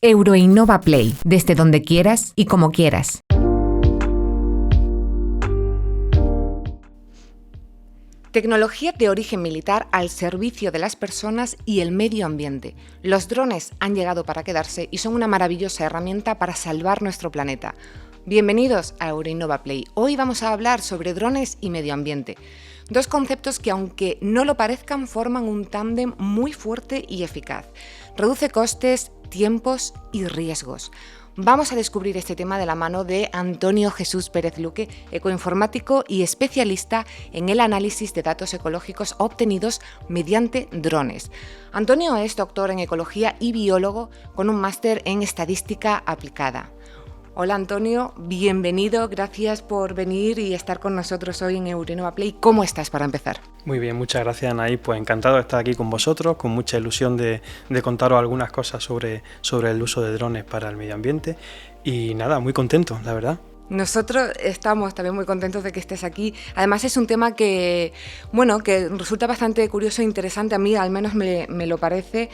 Euroinnova Play, desde donde quieras y como quieras. Tecnología de origen militar al servicio de las personas y el medio ambiente. Los drones han llegado para quedarse y son una maravillosa herramienta para salvar nuestro planeta. Bienvenidos a Euroinnova Play. Hoy vamos a hablar sobre drones y medio ambiente. Dos conceptos que, aunque no lo parezcan, forman un tándem muy fuerte y eficaz. Reduce costes, tiempos y riesgos. Vamos a descubrir este tema de la mano de Antonio Jesús Pérez Luque, ecoinformático y especialista en el análisis de datos ecológicos obtenidos mediante drones. Antonio es doctor en ecología y biólogo con un máster en estadística aplicada. Hola Antonio, bienvenido, gracias por venir y estar con nosotros hoy en Euroinnova Play. ¿Cómo estás para empezar? Muy bien, muchas gracias Anaí, pues encantado de estar aquí con vosotros, con mucha ilusión de contaros algunas cosas sobre el uso de drones para el medio ambiente y nada, muy contento, la verdad. Nosotros estamos también muy contentos de que estés aquí. Además es un tema que resulta bastante curioso e interesante, a mí al menos me lo parece.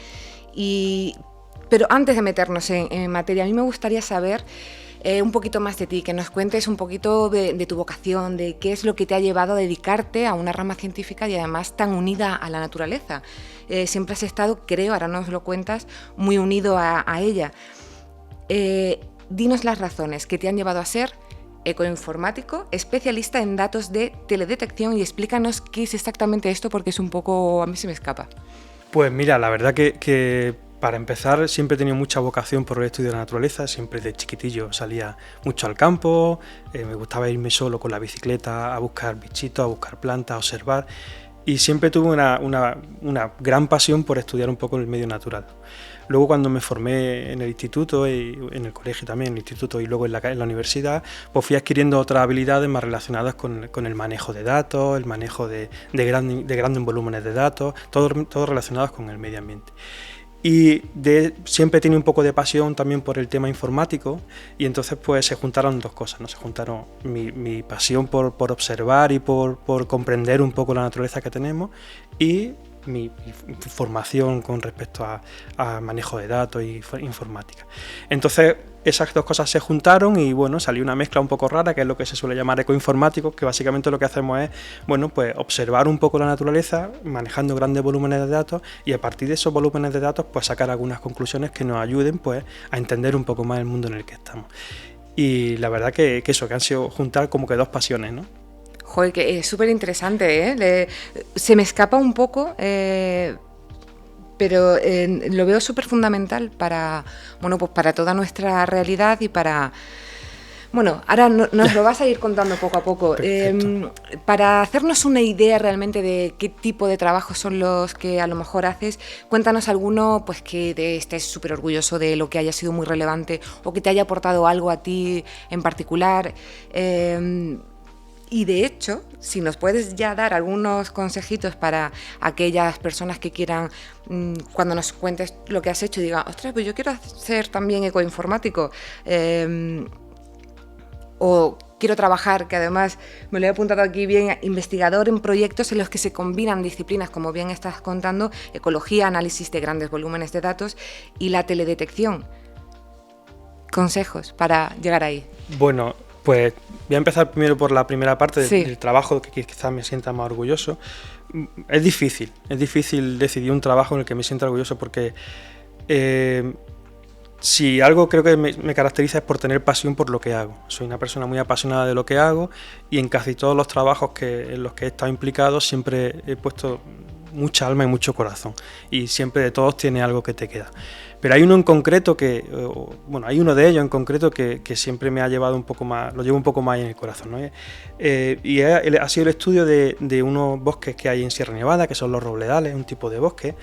Pero antes de meternos en materia, a mí me gustaría saber un poquito más de ti, que nos cuentes un poquito de tu vocación, de qué es lo que te ha llevado a dedicarte a una rama científica y además tan unida a la naturaleza. Siempre has estado, creo, ahora nos lo cuentas, muy unido a ella. Dinos las razones que te han llevado a ser ecoinformático, especialista en datos de teledetección y explícanos qué es exactamente esto porque es un poco, a mí se me escapa. Pues mira, la verdad que para empezar, siempre he tenido mucha vocación por el estudio de la naturaleza, siempre de chiquitillo salía mucho al campo, me gustaba irme solo con la bicicleta a buscar bichitos, a buscar plantas, a observar, y siempre tuve una gran pasión por estudiar un poco el medio natural. Luego cuando me formé en el instituto, y en el colegio también, en el instituto y luego en la universidad, pues fui adquiriendo otras habilidades más relacionadas con el manejo de datos, el manejo de grandes volúmenes de datos, todo relacionados con el medio ambiente. Y siempre he tenido un poco de pasión también por el tema informático y entonces pues se juntaron dos cosas, ¿no? Se juntaron mi pasión por observar y por comprender un poco la naturaleza que tenemos y mi formación con respecto a manejo de datos y informática. Entonces esas dos cosas se juntaron y bueno, salió una mezcla un poco rara que es lo que se suele llamar ecoinformático, que básicamente lo que hacemos es pues observar un poco la naturaleza manejando grandes volúmenes de datos y a partir de esos volúmenes de datos pues sacar algunas conclusiones que nos ayuden pues a entender un poco más el mundo en el que estamos. Y la verdad que eso, que han sido juntar como que dos pasiones, ¿no? Joder, que es súper interesante, ¿eh? Se me escapa un poco, pero lo veo súper fundamental para toda nuestra realidad y para... Bueno, ahora nos lo vas a ir contando poco a poco. Para hacernos una idea realmente de qué tipo de trabajos son los que a lo mejor haces, cuéntanos alguno pues que estés súper orgulloso de lo que haya sido muy relevante o que te haya aportado algo a ti en particular. Y de hecho, si nos puedes ya dar algunos consejitos para aquellas personas que quieran, cuando nos cuentes lo que has hecho, digan, ostras, pues yo quiero ser también ecoinformático, o quiero trabajar, que además me lo he apuntado aquí bien, investigador en proyectos en los que se combinan disciplinas, como bien estás contando, ecología, análisis de grandes volúmenes de datos y la teledetección. Consejos para llegar ahí. Bueno, pues voy a empezar primero por la primera parte del trabajo que quizás me sienta más orgulloso. Es difícil decidir un trabajo en el que me sienta orgulloso porque si algo creo que me caracteriza es por tener pasión por lo que hago. Soy una persona muy apasionada de lo que hago y en casi todos los trabajos en los que he estado implicado siempre he puesto mucha alma y mucho corazón y siempre de todos tiene algo que te queda. Pero hay uno en concreto hay uno de ellos en concreto que siempre me ha llevado un poco más, lo llevo un poco más en el corazón, ¿no? Y ha sido el estudio de unos bosques que hay en Sierra Nevada, que son los robledales, un tipo de bosque,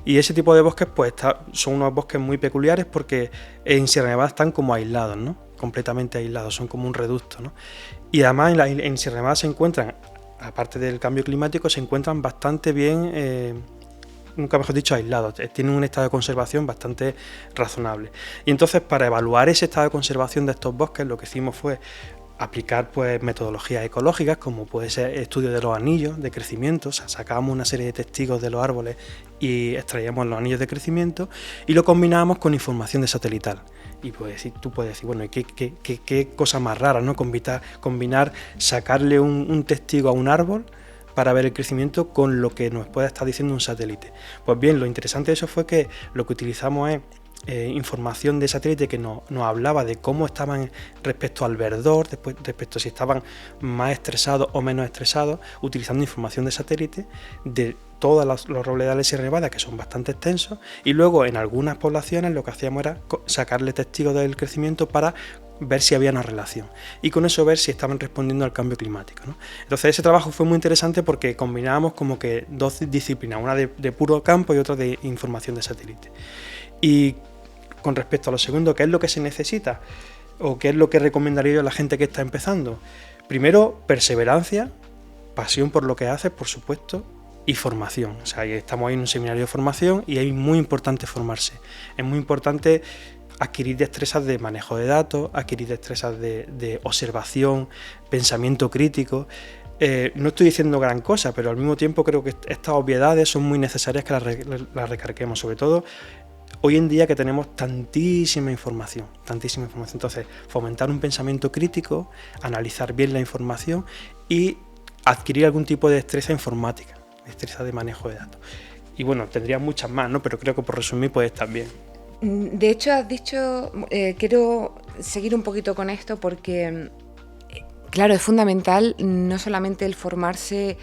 y ese tipo de bosques pues son unos bosques muy peculiares porque en Sierra Nevada están como aislados, ¿no? Completamente aislados, son como un reducto, ¿no? Y además en Sierra Nevada se encuentran, aparte del cambio climático, se encuentran bastante bien, nunca mejor dicho, aislados, tienen un estado de conservación bastante razonable. Y entonces para evaluar ese estado de conservación de estos bosques lo que hicimos fue aplicar pues metodologías ecológicas, como puede ser estudio de los anillos de crecimiento. O sea, sacábamos una serie de testigos de los árboles y extraíamos los anillos de crecimiento y lo combinábamos con información de satelital. Y tú puedes decir, bueno, ¿qué cosa más rara, ¿no? Combinar, sacarle un testigo a un árbol para ver el crecimiento con lo que nos puede estar diciendo un satélite. Pues bien, lo interesante de eso fue que lo que utilizamos es información de satélite que nos hablaba de cómo estaban respecto al verdor, respecto a si estaban más estresados o menos estresados, utilizando información de satélite de todos los robledales de Sierra Nevada, que son bastante extensos, y luego en algunas poblaciones lo que hacíamos era sacarle testigos del crecimiento para ver si había una relación y con eso ver si estaban respondiendo al cambio climático, ¿no? Entonces ese trabajo fue muy interesante porque combinábamos como que dos disciplinas, una de puro campo y otra de información de satélite. Y con respecto a lo segundo, ¿qué es lo que se necesita? ¿O qué es lo que recomendaría yo a la gente que está empezando? Primero, perseverancia, pasión por lo que haces, por supuesto, y formación. O sea, estamos ahí en un seminario de formación y es muy importante formarse. Es muy importante adquirir destrezas de manejo de datos, adquirir destrezas de observación, pensamiento crítico. No estoy diciendo gran cosa, pero al mismo tiempo creo que estas obviedades son muy necesarias que las recarguemos, sobre todo hoy en día que tenemos tantísima información. Entonces, fomentar un pensamiento crítico, analizar bien la información y adquirir algún tipo de destreza informática, destreza de manejo de datos. Y bueno, tendría muchas más, ¿no? Pero creo que por resumir puede estar bien. De hecho, has dicho, quiero seguir un poquito con esto porque, claro, es fundamental no solamente el formarse.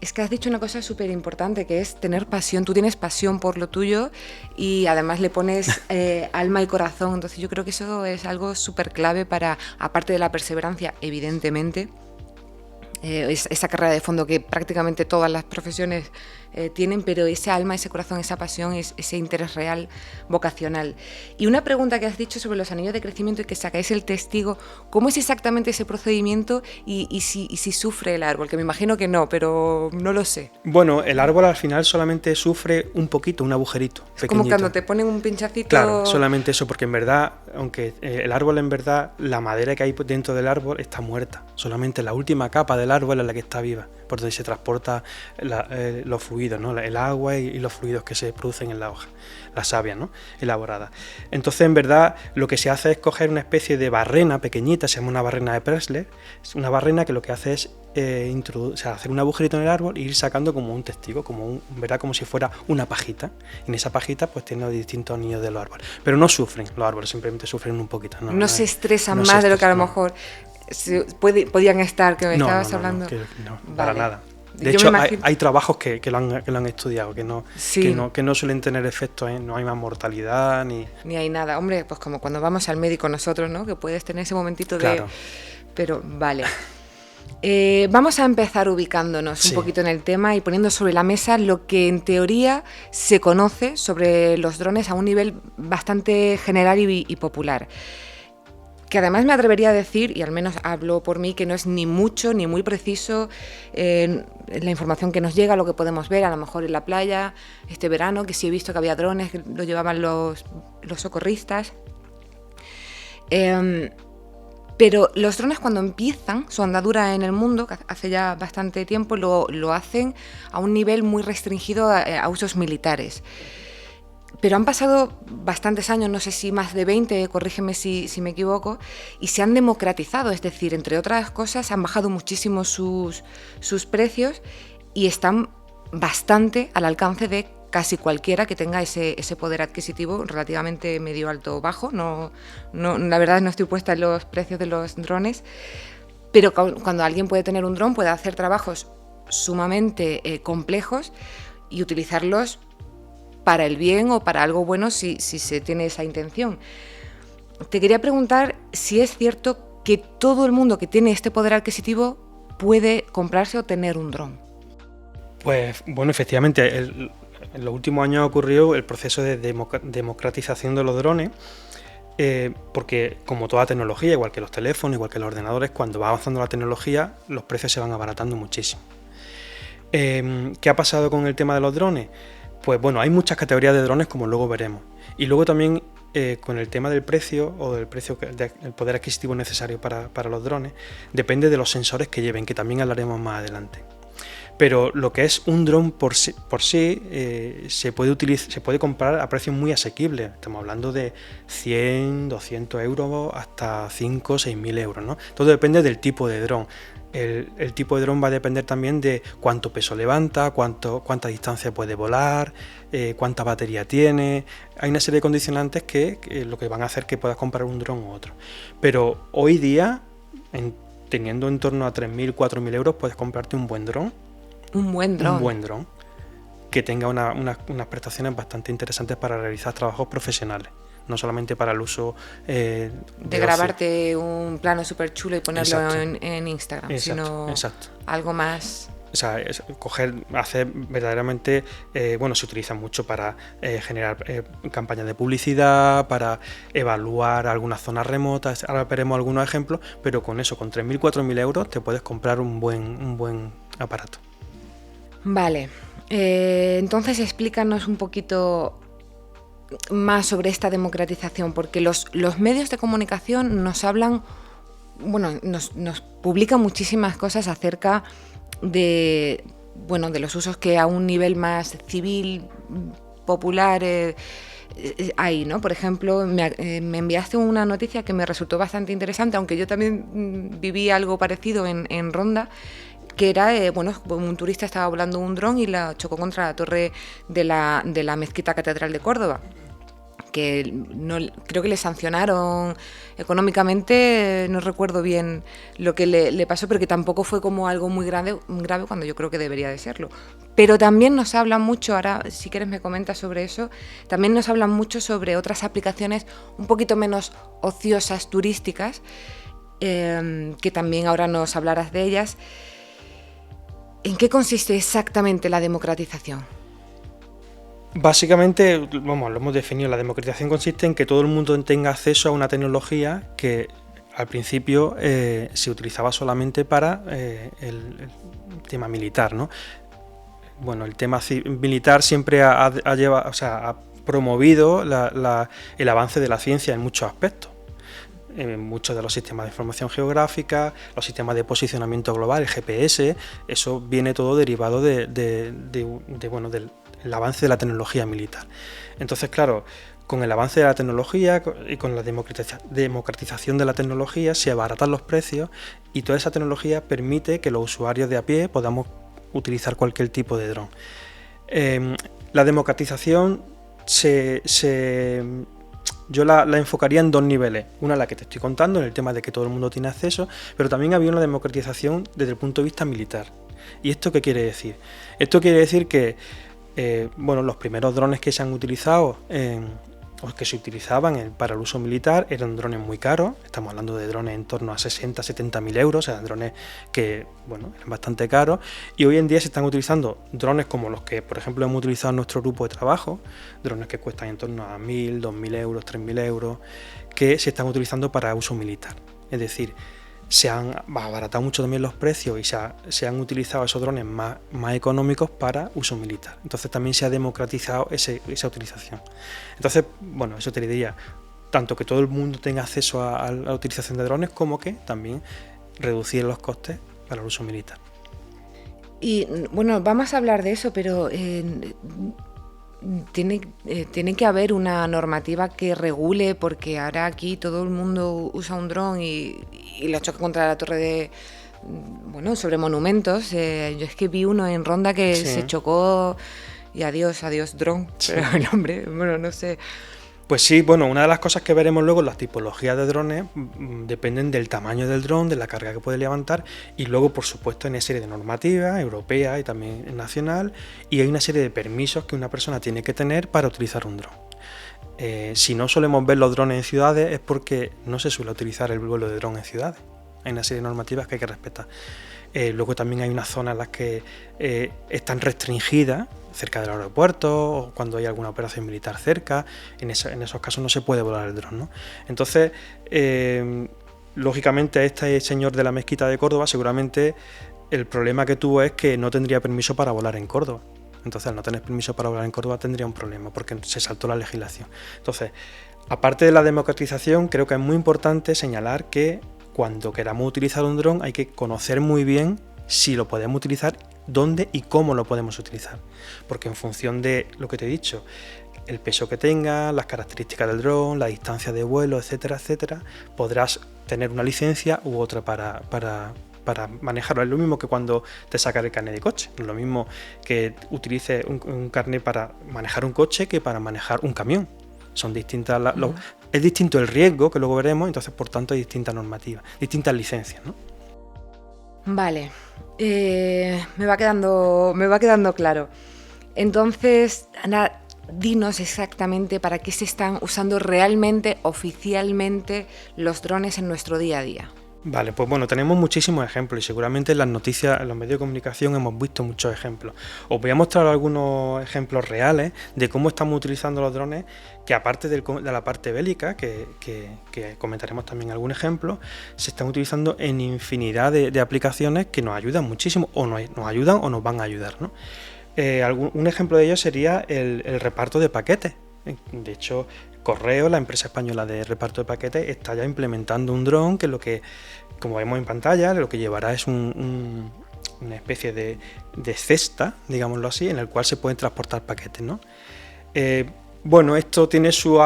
Es que has dicho una cosa súper importante, que es tener pasión. Tú tienes pasión por lo tuyo y además le pones alma y corazón. Entonces yo creo que eso es algo súper clave para, aparte de la perseverancia, evidentemente, esa carrera de fondo que prácticamente todas las profesiones tienen, pero ese alma, ese corazón, esa pasión, ese interés real, vocacional. Y una pregunta que has dicho sobre los anillos de crecimiento y que sacáis el testigo, ¿cómo es exactamente ese procedimiento y si sufre el árbol? Que me imagino que no, pero no lo sé. Bueno, el árbol al final solamente sufre un poquito, un agujerito pequeñito. Como cuando te ponen un pinchacito. Claro, solamente eso, porque en verdad, aunque el árbol en verdad, la madera que hay dentro del árbol está muerta. Solamente la última capa del árbol es la que está viva, por donde se transporta los fluidos, ¿no? El agua y los fluidos que se producen en la hoja, la savia, ¿no? Elaborada. Entonces, en verdad, lo que se hace es coger una especie de barrena pequeñita, se llama una barrena de Pressler, una barrena que lo que hace es hacer un agujerito en el árbol e ir sacando como un testigo, ¿verdad? Como si fuera una pajita. Y en esa pajita pues tiene los distintos anillos de los árboles. Pero no sufren los árboles, simplemente sufren un poquito. No se estresan más de lo que a lo mejor podían estar, que me estabas hablando. No, para nada. De hecho, hay trabajos que lo han estudiado, que no suelen tener efectos, no hay más mortalidad ni hay nada. Hombre, pues como cuando vamos al médico nosotros, ¿no? Que puedes tener ese momentito claro. Pero vale. Vamos a empezar ubicándonos un poquito en el tema y poniendo sobre la mesa lo que en teoría se conoce sobre los drones a un nivel bastante general y popular. Que además me atrevería a decir, y al menos hablo por mí, que no es ni mucho ni muy preciso la información que nos llega, lo que podemos ver a lo mejor en la playa este verano, que sí he visto que había drones, que lo llevaban los socorristas. Pero los drones cuando empiezan su andadura en el mundo, que hace ya bastante tiempo, lo hacen a un nivel muy restringido a usos militares. Pero han pasado bastantes años, no sé si más de 20, corrígeme si me equivoco, y se han democratizado, es decir, entre otras cosas, han bajado muchísimo sus precios y están bastante al alcance de casi cualquiera que tenga ese poder adquisitivo relativamente medio, alto o bajo. No, la verdad no estoy puesta en los precios de los drones, pero cuando alguien puede tener un dron puede hacer trabajos sumamente complejos y utilizarlos para el bien o para algo bueno si se tiene esa intención. Te quería preguntar si es cierto que todo el mundo que tiene este poder adquisitivo puede comprarse o tener un dron. Pues bueno, efectivamente, en los últimos años ha ocurrido el proceso de democratización de los drones, porque como toda tecnología, igual que los teléfonos, igual que los ordenadores, cuando va avanzando la tecnología, los precios se van abaratando muchísimo. ¿Qué ha pasado con el tema de los drones? Pues bueno, hay muchas categorías de drones, como luego veremos. Y luego también con el tema del precio o del precio, el poder adquisitivo necesario para los drones, depende de los sensores que lleven, que también hablaremos más adelante. Pero lo que es un dron por sí se puede comprar a precios muy asequibles. Estamos hablando de 100, 200 euros hasta 5 o 6.000 euros, ¿no? Todo depende del tipo de dron. El tipo de dron va a depender también de cuánto peso levanta, cuánta distancia puede volar, cuánta batería tiene. Hay una serie de condicionantes que lo que van a hacer que puedas comprar un dron u otro. Pero hoy día, teniendo en torno a 3.000, 4.000 euros, puedes comprarte un buen dron. Un buen dron. Un buen dron que tenga unas prestaciones bastante interesantes para realizar trabajos profesionales, no solamente para el uso de grabarte un plano súper chulo y ponerlo en Instagram, exacto, sino algo más. O sea, hacer verdaderamente, se utiliza mucho para generar campañas de publicidad, para evaluar algunas zonas remotas. Ahora veremos algunos ejemplos, pero con eso, con 3.000, 4.000 euros, te puedes comprar un buen aparato. Vale, entonces explícanos un poquito más sobre esta democratización, porque los medios de comunicación nos hablan, nos publican muchísimas cosas acerca de los usos que a un nivel más civil, popular, hay, ¿no? Por ejemplo, me enviaste una noticia que me resultó bastante interesante, aunque yo también viví algo parecido en Ronda, que era, un turista estaba volando un dron y la chocó contra la torre de la Mezquita Catedral de Córdoba, que creo que le sancionaron económicamente, no recuerdo bien lo que le pasó, pero que tampoco fue como algo muy grave cuando yo creo que debería de serlo. Pero también nos hablan mucho, ahora si quieres me comentas sobre eso, también nos hablan mucho sobre otras aplicaciones un poquito menos ociosas, turísticas, que también ahora nos hablarás de ellas. ¿En qué consiste exactamente la democratización? Básicamente, lo hemos definido, la democratización consiste en que todo el mundo tenga acceso a una tecnología que al principio se utilizaba solamente para el tema militar, ¿no? Bueno, el tema militar siempre ha promovido el avance de la ciencia en muchos aspectos. Muchos de los sistemas de información geográfica, los sistemas de posicionamiento global, el GPS, eso viene todo derivado del avance de la tecnología militar. Entonces, claro, con el avance de la tecnología y con la democratización de la tecnología se abaratan los precios y toda esa tecnología permite que los usuarios de a pie podamos utilizar cualquier tipo de dron. La democratización yo la enfocaría en dos niveles. Una, la que te estoy contando, en el tema de que todo el mundo tiene acceso, pero también había una democratización desde el punto de vista militar. ¿Y esto qué quiere decir? Esto quiere decir que los primeros drones que se han utilizado o que se utilizaban para el uso militar eran drones muy caros. Estamos hablando de drones en torno a 60, 70.000 euros, o sea, drones que eran bastante caros, y hoy en día se están utilizando drones como los que por ejemplo hemos utilizado en nuestro grupo de trabajo, drones que cuestan en torno a 1.000, 2.000 euros, 3.000 euros, que se están utilizando para uso militar. Es decir, se han abaratado mucho también los precios y se han utilizado esos drones más económicos para uso militar. Entonces también se ha democratizado esa utilización. Entonces, eso te diría, tanto que todo el mundo tenga acceso a la utilización de drones como que también reducir los costes para el uso militar. Y vamos a hablar de eso, pero tiene que haber una normativa que regule, porque ahora aquí todo el mundo usa un dron y la choca contra la torre sobre monumentos. Yo es que vi uno en Ronda que se chocó y adiós dron. Sí. Pero el hombre, no sé. Pues sí, una de las cosas que veremos luego, las tipologías de drones dependen del tamaño del dron, de la carga que puede levantar, y luego, por supuesto, hay una serie de normativas europeas y también nacional, y hay una serie de permisos que una persona tiene que tener para utilizar un dron. Si no solemos ver los drones en ciudades es porque no se suele utilizar el vuelo de dron en ciudades. Hay una serie de normativas que hay que respetar. Luego también hay unas zonas en las que están restringidas, cerca del aeropuerto o cuando hay alguna operación militar cerca. En esos casos no se puede volar el dron, ¿no? Entonces, lógicamente, este señor de la Mezquita de Córdoba seguramente el problema que tuvo es que no tendría permiso para volar en Córdoba. Entonces, al no tener permiso para volar en Córdoba tendría un problema porque se saltó la legislación. Entonces, Aparte de la democratización, creo que es muy importante señalar que cuando queramos utilizar un dron hay que conocer muy bien si lo podemos utilizar, dónde y cómo lo podemos utilizar. Porque en función de lo que te he dicho, el peso que tenga, las características del dron, la distancia de vuelo, etcétera, etcétera, podrás tener una licencia u otra para manejarlo. Es lo mismo que cuando te sacas el carnet de coche. Es lo mismo que utilices un carnet para manejar un coche que para manejar un camión. Son distintas es distinto el riesgo, que luego veremos, entonces por tanto hay distintas normativas, distintas licencias, ¿no? Vale, me va quedando claro. Entonces, Ana, dinos exactamente para qué se están usando realmente, oficialmente, los drones en nuestro día a día. Vale, pues bueno, tenemos muchísimos ejemplos y seguramente en las noticias, en los medios de comunicación hemos visto muchos ejemplos. Os voy a mostrar algunos ejemplos reales de cómo estamos utilizando los drones, que aparte de la parte bélica, que comentaremos también algún ejemplo, se están utilizando en infinidad de aplicaciones que nos ayudan muchísimo, o nos ayudan o nos van a ayudar, ¿no? Un ejemplo de ello sería el reparto de paquetes. De hecho, Correo, la empresa española de reparto de paquetes, está ya implementando un dron que lo que, como vemos en pantalla, lo que llevará es una especie de cesta, digámoslo así, en el cual se pueden transportar paquetes, ¿no? Bueno, esto tiene su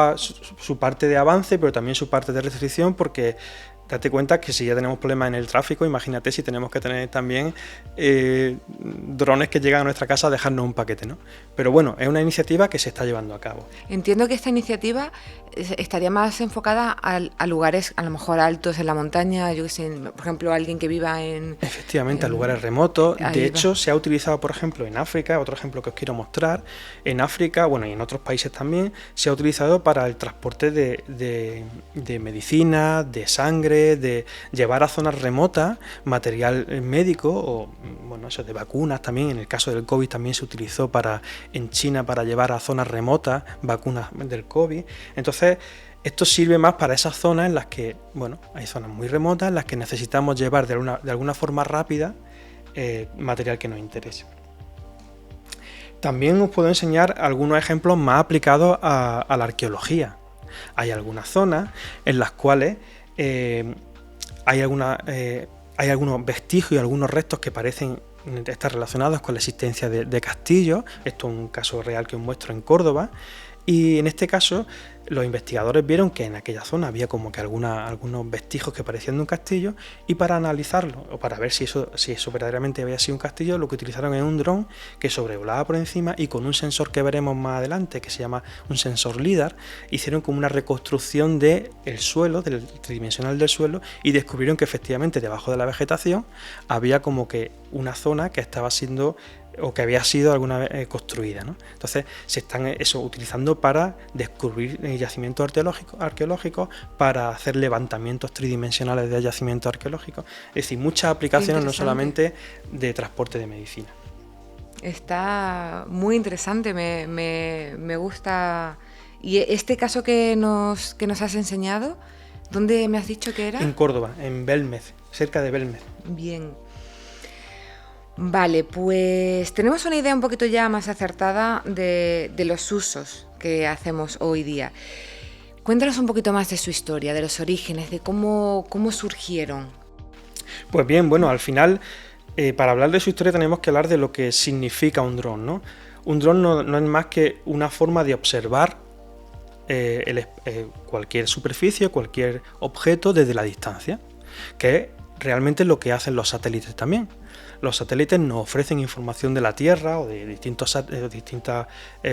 parte de avance, pero también su parte de restricción, porque date cuenta que si ya tenemos problemas en el tráfico, imagínate si tenemos que tener también drones que llegan a nuestra casa a dejarnos un paquete, ¿no? Pero bueno, es una iniciativa que se está llevando a cabo. Entiendo que esta iniciativa estaría más enfocada a lugares a lo mejor altos en la montaña, yo que sé, por ejemplo, alguien que viva en... Efectivamente, a lugares remotos. De hecho, se ha utilizado, por ejemplo, en África, otro ejemplo que os quiero mostrar, en África, bueno, y en otros países también, se ha utilizado para el transporte de medicina, de sangre, de llevar a zonas remotas material médico o bueno, eso de vacunas también. En el caso del COVID también se utilizó en China para llevar a zonas remotas vacunas del COVID. Entonces esto sirve más para esas zonas en las que, bueno, hay zonas muy remotas en las que necesitamos llevar de alguna forma rápida material que nos interese. También os puedo enseñar algunos ejemplos más aplicados a la arqueología. Hay algunas zonas en las cuales hay algunos vestigios y algunos restos que parecen estar relacionados con la existencia de castillos. Esto es un caso real que os muestro en Córdoba. Y en este caso, los investigadores vieron que en aquella zona había como que algunos vestigios que parecían de un castillo, y para analizarlo, o para ver si eso verdaderamente había sido un castillo, lo que utilizaron es un dron que sobrevolaba por encima, y con un sensor que veremos más adelante, que se llama un sensor LIDAR, hicieron como una reconstrucción del suelo, del tridimensional del suelo, y descubrieron que efectivamente debajo de la vegetación había como que una zona que estaba siendo o que había sido alguna vez construida, ¿no? Entonces se están utilizando para descubrir yacimientos arqueológicos, para hacer levantamientos tridimensionales de yacimientos arqueológicos. Es decir, muchas aplicaciones, no solamente de transporte de medicina. Está muy interesante, me gusta. Y este caso que nos has enseñado, ¿dónde me has dicho que era? En Córdoba, en Belmez, cerca de Belmez. Bien. Vale, pues tenemos una idea un poquito ya más acertada de los usos que hacemos hoy día. Cuéntanos un poquito más de su historia, de los orígenes, de cómo surgieron. Pues bien, bueno, al final, para hablar de su historia tenemos que hablar de lo que significa un dron, ¿no? Un dron no es más que una forma de observar cualquier superficie, cualquier objeto desde la distancia, que es realmente lo que hacen los satélites también. Los satélites nos ofrecen información de la Tierra o de distintos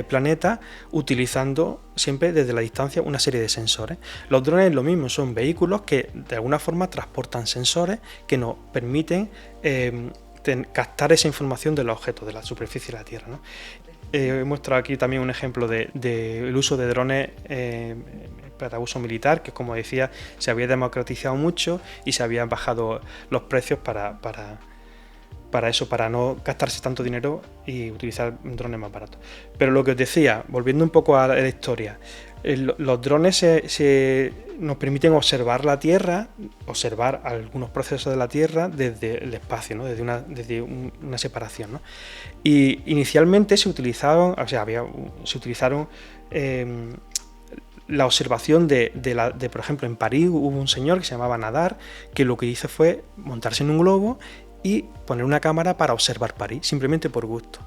planetas, utilizando siempre desde la distancia una serie de sensores. Los drones lo mismo, son vehículos que de alguna forma transportan sensores que nos permiten captar esa información de los objetos, de la superficie de la Tierra, ¿no? He mostrado aquí también un ejemplo del uso de drones para uso militar, que como decía, se había democratizado mucho y se habían bajado los precios para eso, para no gastarse tanto dinero y utilizar drones más baratos. Pero lo que os decía, volviendo un poco a la historia, los drones nos permiten observar la Tierra, observar algunos procesos de la Tierra desde el espacio, ¿no? desde una separación, ¿no? Y inicialmente se utilizaron la observación por ejemplo, en París hubo un señor que se llamaba Nadar, que lo que hizo fue montarse en un globo y poner una cámara para observar París, simplemente por gusto.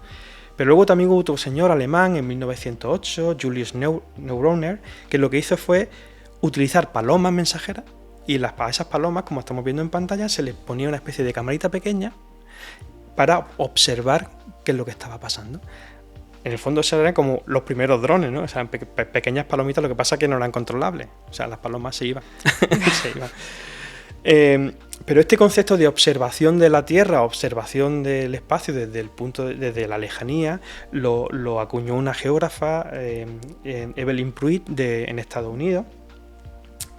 Pero luego también hubo otro señor alemán en 1908, Julius Neuronner, que lo que hizo fue utilizar palomas mensajeras, y a esas palomas, como estamos viendo en pantalla, se les ponía una especie de camarita pequeña para observar qué es lo que estaba pasando. En el fondo eran como los primeros drones, ¿no? O sea, pequeñas palomitas, lo que pasa es que no eran controlables. O sea, las palomas se iban. Se iban. Pero este concepto de observación de la Tierra, observación del espacio desde la lejanía, lo acuñó una geógrafa, Evelyn Pruitt, en Estados Unidos.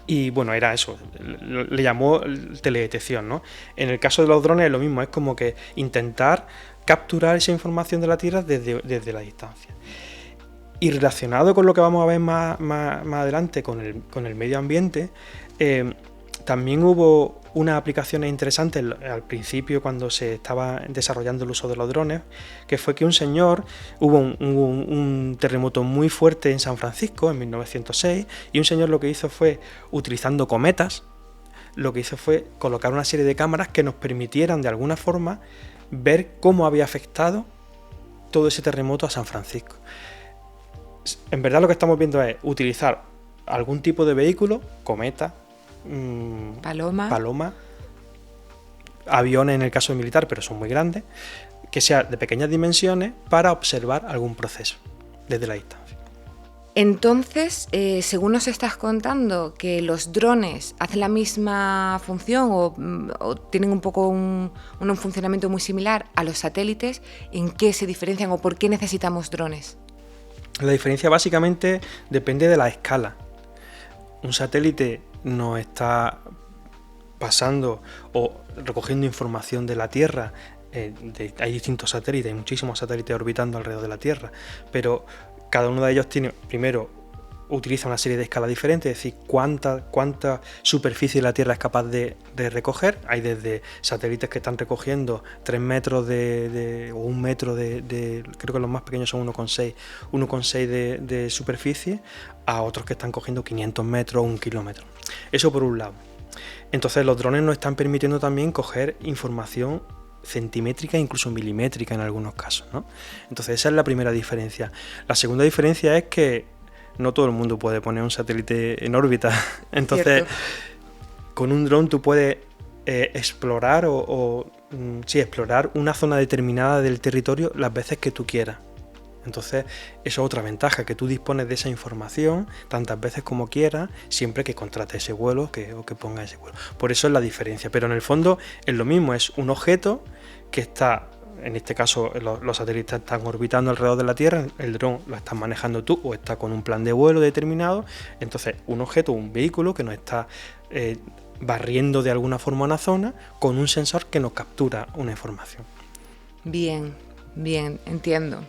Y bueno, era eso, le llamó teledetección, ¿no? En el caso de los drones es lo mismo, es como que intentar capturar esa información de la Tierra desde la distancia. Y relacionado con lo que vamos a ver más adelante con el medio ambiente, también hubo unas aplicaciones interesantes al principio cuando se estaba desarrollando el uso de los drones, que fue que hubo un terremoto muy fuerte en San Francisco en 1906, y un señor lo que hizo fue, utilizando cometas, lo que hizo fue colocar una serie de cámaras que nos permitieran de alguna forma ver cómo había afectado todo ese terremoto a San Francisco. En verdad lo que estamos viendo es utilizar algún tipo de vehículo, cometa, paloma, aviones en el caso militar, pero son muy grandes, que sea de pequeñas dimensiones, para observar algún proceso desde la distancia. Entonces, según nos estás contando, que los drones hacen la misma función o tienen un poco un funcionamiento muy similar a los satélites, ¿en qué se diferencian o por qué necesitamos drones? La diferencia básicamente depende de la escala. Un satélite nos está pasando o recogiendo información de la Tierra. Hay distintos satélites, hay muchísimos satélites orbitando alrededor de la Tierra, pero cada uno de ellos utiliza una serie de escalas diferentes, es decir, cuánta superficie de la Tierra es capaz de recoger. Hay desde satélites que están recogiendo 3 metros o 1 metro creo que los más pequeños son 1,6 de superficie, a otros que están cogiendo 500 metros o 1 kilómetro. Eso por un lado. Entonces los drones nos están permitiendo también coger información centimétrica e incluso milimétrica en algunos casos, ¿no? Entonces esa es la primera diferencia. La segunda diferencia es que no todo el mundo puede poner un satélite en órbita. Entonces, ¿cierto? Con un dron tú puedes explorar explorar una zona determinada del territorio las veces que tú quieras. Entonces, eso es otra ventaja, que tú dispones de esa información tantas veces como quieras, siempre que contrates ese vuelo o que pongas ese vuelo. Por eso es la diferencia. Pero en el fondo es lo mismo, es un objeto que está, en este caso los satélites están orbitando alrededor de la Tierra, el dron lo estás manejando tú o está con un plan de vuelo determinado. Entonces, un objeto, un vehículo que nos está barriendo de alguna forma una zona con un sensor que nos captura una información. Bien, entiendo.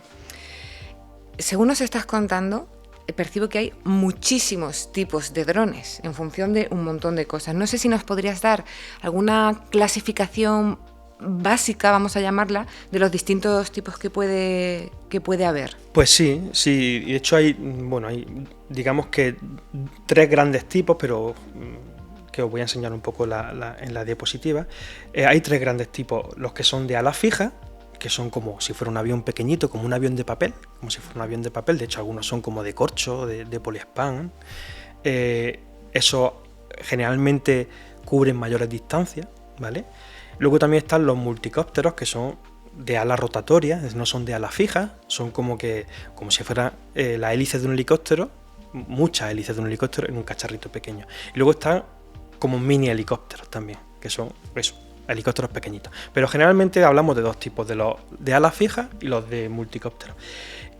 Según nos estás contando, percibo que hay muchísimos tipos de drones en función de un montón de cosas. No sé si nos podrías dar alguna clasificación básica, vamos a llamarla, de los distintos tipos que puede haber. Pues sí, de hecho hay digamos que 3 grandes tipos, pero que os voy a enseñar un poco en la diapositiva. Hay 3 grandes tipos, los que son de ala fija, que son como si fuera un avión pequeñito, como un avión de papel, de hecho algunos son como de corcho, de poliespán. Eso generalmente cubren mayores distancias, ¿vale? Luego también están los multicópteros, que son de ala rotatoria, no son de ala fija, son como si fuera la hélice de un helicóptero, muchas hélices de un helicóptero en un cacharrito pequeño. Y luego están como mini helicópteros también, que son eso, helicópteros pequeñitos. Pero generalmente hablamos de 2 tipos, de los de ala fija y los de multicópteros.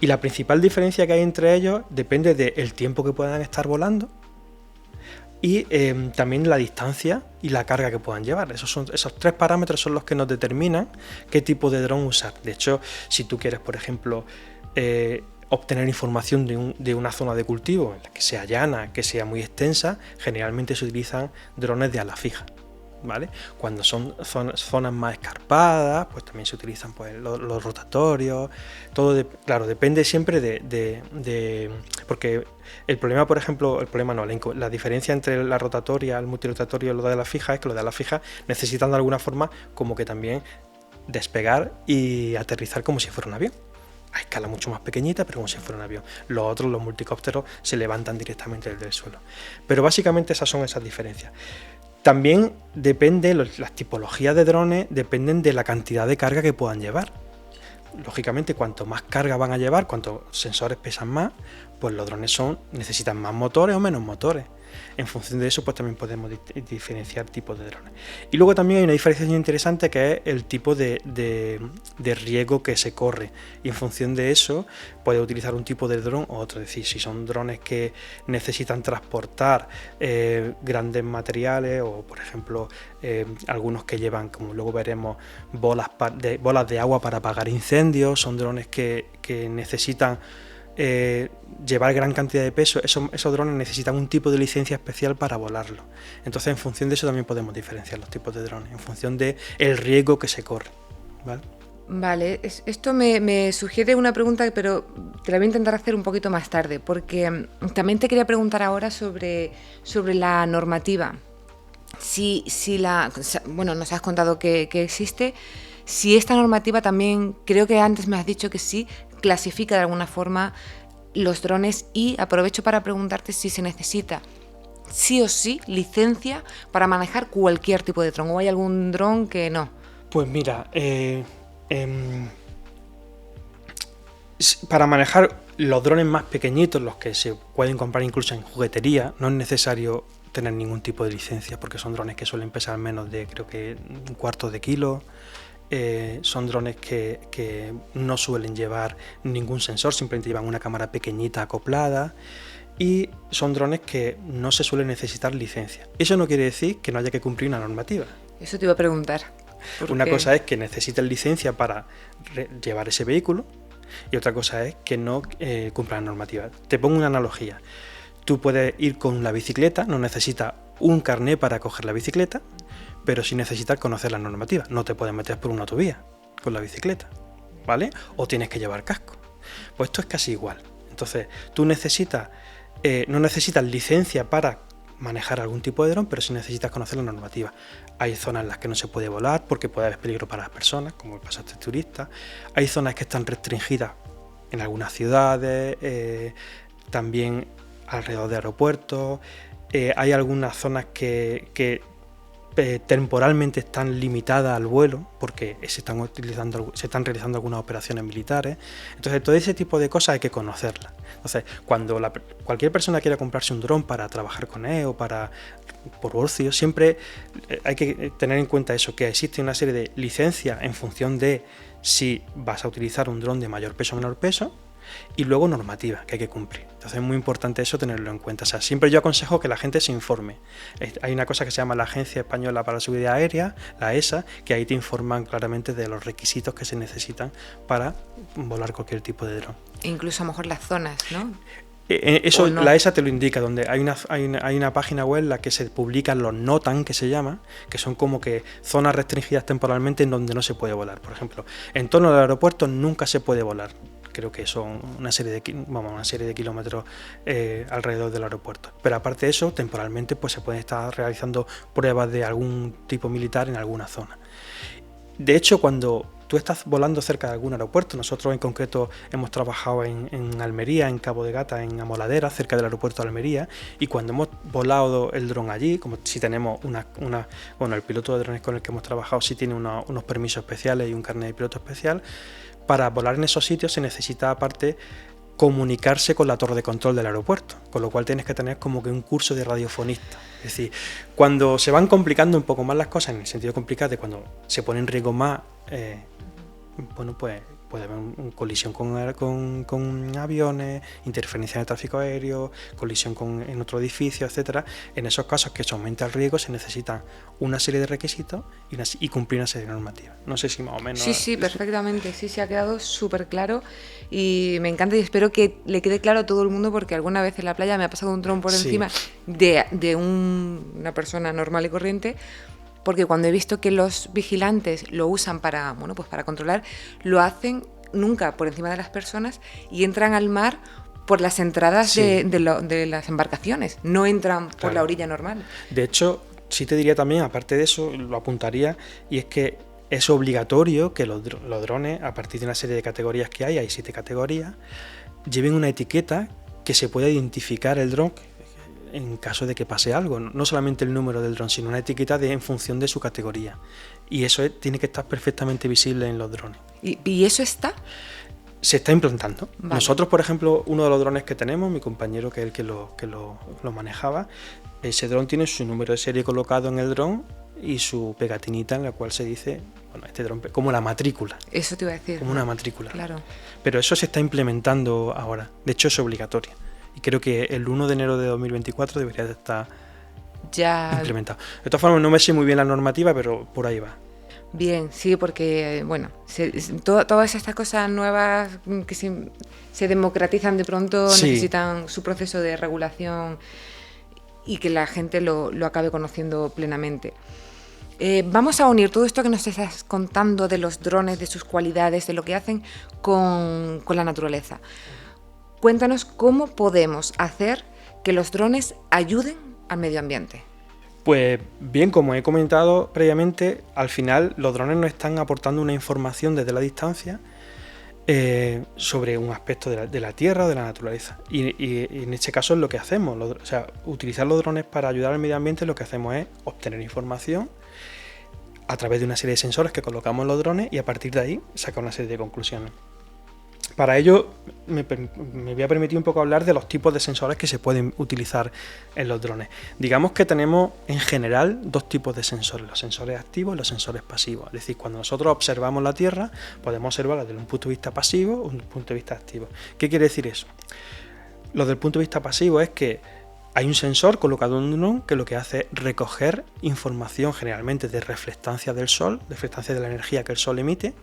Y la principal diferencia que hay entre ellos depende del tiempo que puedan estar volando y también la distancia y la carga que puedan llevar. Esos 3 parámetros son los que nos determinan qué tipo de dron usar. De hecho, si tú quieres, por ejemplo, obtener información de una zona de cultivo, que sea llana, que sea muy extensa, generalmente se utilizan drones de ala fija. ¿vale? Cuando son zonas más escarpadas, pues también se utilizan pues, los rotatorios, todo, claro, depende siempre porque el problema, por ejemplo, la diferencia entre la rotatoria, el multirotatorio y lo de la fija es que lo de la fija necesitan de alguna forma como que también despegar y aterrizar como si fuera un avión. A escala mucho más pequeñita, pero como si fuera un avión. Los otros, los multicópteros, se levantan directamente desde el suelo. Pero básicamente esas son esas diferencias. También depende, las tipologías de drones dependen de la cantidad de carga que puedan llevar. Lógicamente, cuanto más carga van a llevar, cuantos sensores pesan más, pues los drones necesitan más motores o menos motores. En función de eso, pues también podemos diferenciar tipos de drones. Y luego también hay una diferenciación interesante que es el tipo de riesgo que se corre. Y en función de eso, puede utilizar un tipo de dron o otro. Es decir, si son drones que necesitan transportar grandes materiales o, por ejemplo, algunos que llevan, como luego veremos, bolas de agua para apagar incendios, son drones que necesitan llevar gran cantidad de peso, esos drones necesitan un tipo de licencia especial para volarlo. Entonces, en función de eso también podemos diferenciar los tipos de drones, en función del riesgo que se corre, ¿vale? Vale, esto me sugiere una pregunta, pero te la voy a intentar hacer un poquito más tarde, porque también te quería preguntar ahora sobre la normativa. Bueno, nos has contado que existe. Si esta normativa también, creo que antes me has dicho que sí, clasifica de alguna forma los drones, y aprovecho para preguntarte si se necesita sí o sí licencia para manejar cualquier tipo de dron, o hay algún dron que no. Pues mira, para manejar los drones más pequeñitos, los que se pueden comprar incluso en juguetería, no es necesario tener ningún tipo de licencia, porque son drones que suelen pesar menos de, creo que, 1/4 de kilo. Son drones que no suelen llevar ningún sensor, simplemente llevan una cámara pequeñita acoplada, y son drones que no se suele necesitar licencia. Eso no quiere decir que no haya que cumplir una normativa. Eso te iba a preguntar. Una cosa es que necesiten licencia para llevar ese vehículo, y otra cosa es que no cumplan la normativa. Te pongo una analogía. Tú puedes ir con la bicicleta, no necesitas un carné para coger la bicicleta, pero sí necesitas conocer las normativas. No te puedes meter por una autovía con la bicicleta, ¿vale? O tienes que llevar casco. Pues esto es casi igual. Entonces, tú no necesitas licencia para manejar algún tipo de dron, pero sí necesitas conocer la normativa. Hay zonas en las que no se puede volar porque puede haber peligro para las personas, como el pasaje turista. Hay zonas que están restringidas en algunas ciudades, también alrededor de aeropuertos. Hay algunas zonas que temporalmente están limitadas al vuelo porque se están realizando algunas operaciones militares. Entonces, todo ese tipo de cosas hay que conocerlas. Entonces, cuando cualquier persona quiera comprarse un dron para trabajar con él o por ocio, siempre hay que tener en cuenta eso, que existe una serie de licencias en función de si vas a utilizar un dron de mayor peso o menor peso, y luego normativa que hay que cumplir. Entonces es muy importante eso, tenerlo en cuenta. O sea, siempre yo aconsejo que la gente se informe. Hay una cosa que se llama la Agencia Española para la Seguridad Aérea, la ESA, que ahí te informan claramente de los requisitos que se necesitan para volar cualquier tipo de dron. Incluso a lo mejor las zonas, ¿no? Eso no. La ESA te lo indica, donde hay una página web en la que se publican los NOTAM, que se llama, que son como que zonas restringidas temporalmente en donde no se puede volar. Por ejemplo, en torno al aeropuerto nunca se puede volar. Creo que son una serie de kilómetros alrededor del aeropuerto. Pero aparte de eso, temporalmente pues se pueden estar realizando pruebas de algún tipo militar en alguna zona. De hecho, cuando tú estás volando cerca de algún aeropuerto, nosotros en concreto hemos trabajado en Almería, en Cabo de Gata, en Amoladera, cerca del aeropuerto de Almería, y cuando hemos volado el dron allí, como si tenemos el piloto de drones con el que hemos trabajado sí tiene unos permisos especiales y un carnet de piloto especial. Para volar en esos sitios se necesita aparte comunicarse con la torre de control del aeropuerto, con lo cual tienes que tener como que un curso de radiofonista. Es decir, cuando se van complicando un poco más las cosas, en el sentido complicado de cuando se pone en riesgo más, pues puede haber una colisión con aviones, interferencia en el tráfico aéreo, colisión en otro edificio, etcétera. En esos casos que se aumenta el riesgo se necesitan una serie de requisitos y cumplir una serie de normativas. No sé si más o menos... Sí, perfectamente. Sí, se ha quedado súper claro y me encanta, y espero que le quede claro a todo el mundo, porque alguna vez en la playa me ha pasado un dron por encima de una persona normal y corriente, porque cuando he visto que los vigilantes lo usan para, bueno, pues para controlar, lo hacen nunca por encima de las personas y entran al mar por las entradas de las embarcaciones, no entran por la orilla normal. De hecho, sí te diría también, aparte de eso, lo apuntaría, y es que es obligatorio que los drones, a partir de una serie de categorías que hay 7 categorías, lleven una etiqueta que se pueda identificar el dron en caso de que pase algo. No solamente el número del dron, sino una etiqueta en función de su categoría. Y eso tiene que estar perfectamente visible en los drones. ¿Y eso está? Se está implantando. Vale. Nosotros, por ejemplo, uno de los drones que tenemos, mi compañero, que es el que lo manejaba, ese dron tiene su número de serie colocado en el dron y su pegatinita en la cual se dice, bueno, este dron, como la matrícula. Eso te iba a decir. Como una matrícula. Claro. Pero eso se está implementando ahora. De hecho, es obligatorio. Y creo que el 1 de enero de 2024 debería de estar ya implementado. De todas formas, no me sé muy bien la normativa, pero por ahí va. Bien, sí, porque bueno, todas estas cosas nuevas que se democratizan de pronto, necesitan su proceso de regulación y que la gente lo acabe conociendo plenamente. Vamos a unir todo esto que nos estás contando de los drones, de sus cualidades, de lo que hacen con la naturaleza. Cuéntanos cómo podemos hacer que los drones ayuden al medio ambiente. Pues bien, como he comentado previamente, al final los drones nos están aportando una información desde la distancia sobre un aspecto de la Tierra o de la naturaleza. Y en este caso es lo que hacemos. O sea, utilizar los drones para ayudar al medio ambiente, lo que hacemos es obtener información a través de una serie de sensores que colocamos en los drones y a partir de ahí sacar una serie de conclusiones. Para ello me voy a permitir un poco hablar de los tipos de sensores que se pueden utilizar en los drones. Digamos que tenemos en general 2 tipos de sensores, los sensores activos y los sensores pasivos. Es decir, cuando nosotros observamos la Tierra, podemos observarla desde un punto de vista pasivo o un punto de vista activo. ¿Qué quiere decir eso? Lo del punto de vista pasivo es que hay un sensor colocado en un dron que lo que hace es recoger información generalmente de reflectancia del Sol, de reflectancia de la energía que el Sol emite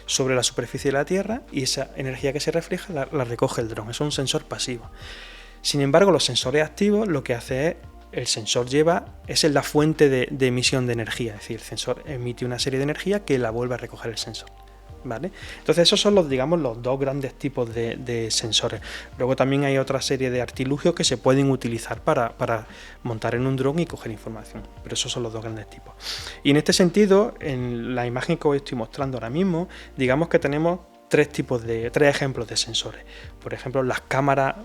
sobre la superficie de la Tierra, y esa energía que se refleja la recoge el dron. Eso es un sensor pasivo. Sin embargo, los sensores activos lo que hace es, el sensor es la fuente de emisión de energía, es decir, el sensor emite una serie de energía que la vuelve a recoger el sensor. ¿Vale? Entonces esos son los 2 grandes tipos de sensores. Luego también hay otra serie de artilugios que se pueden utilizar para montar en un dron y coger información, pero esos son los 2 grandes tipos. Y en este sentido, en la imagen que os estoy mostrando ahora mismo, digamos que tenemos 3 ejemplos de sensores. Por ejemplo, las cámaras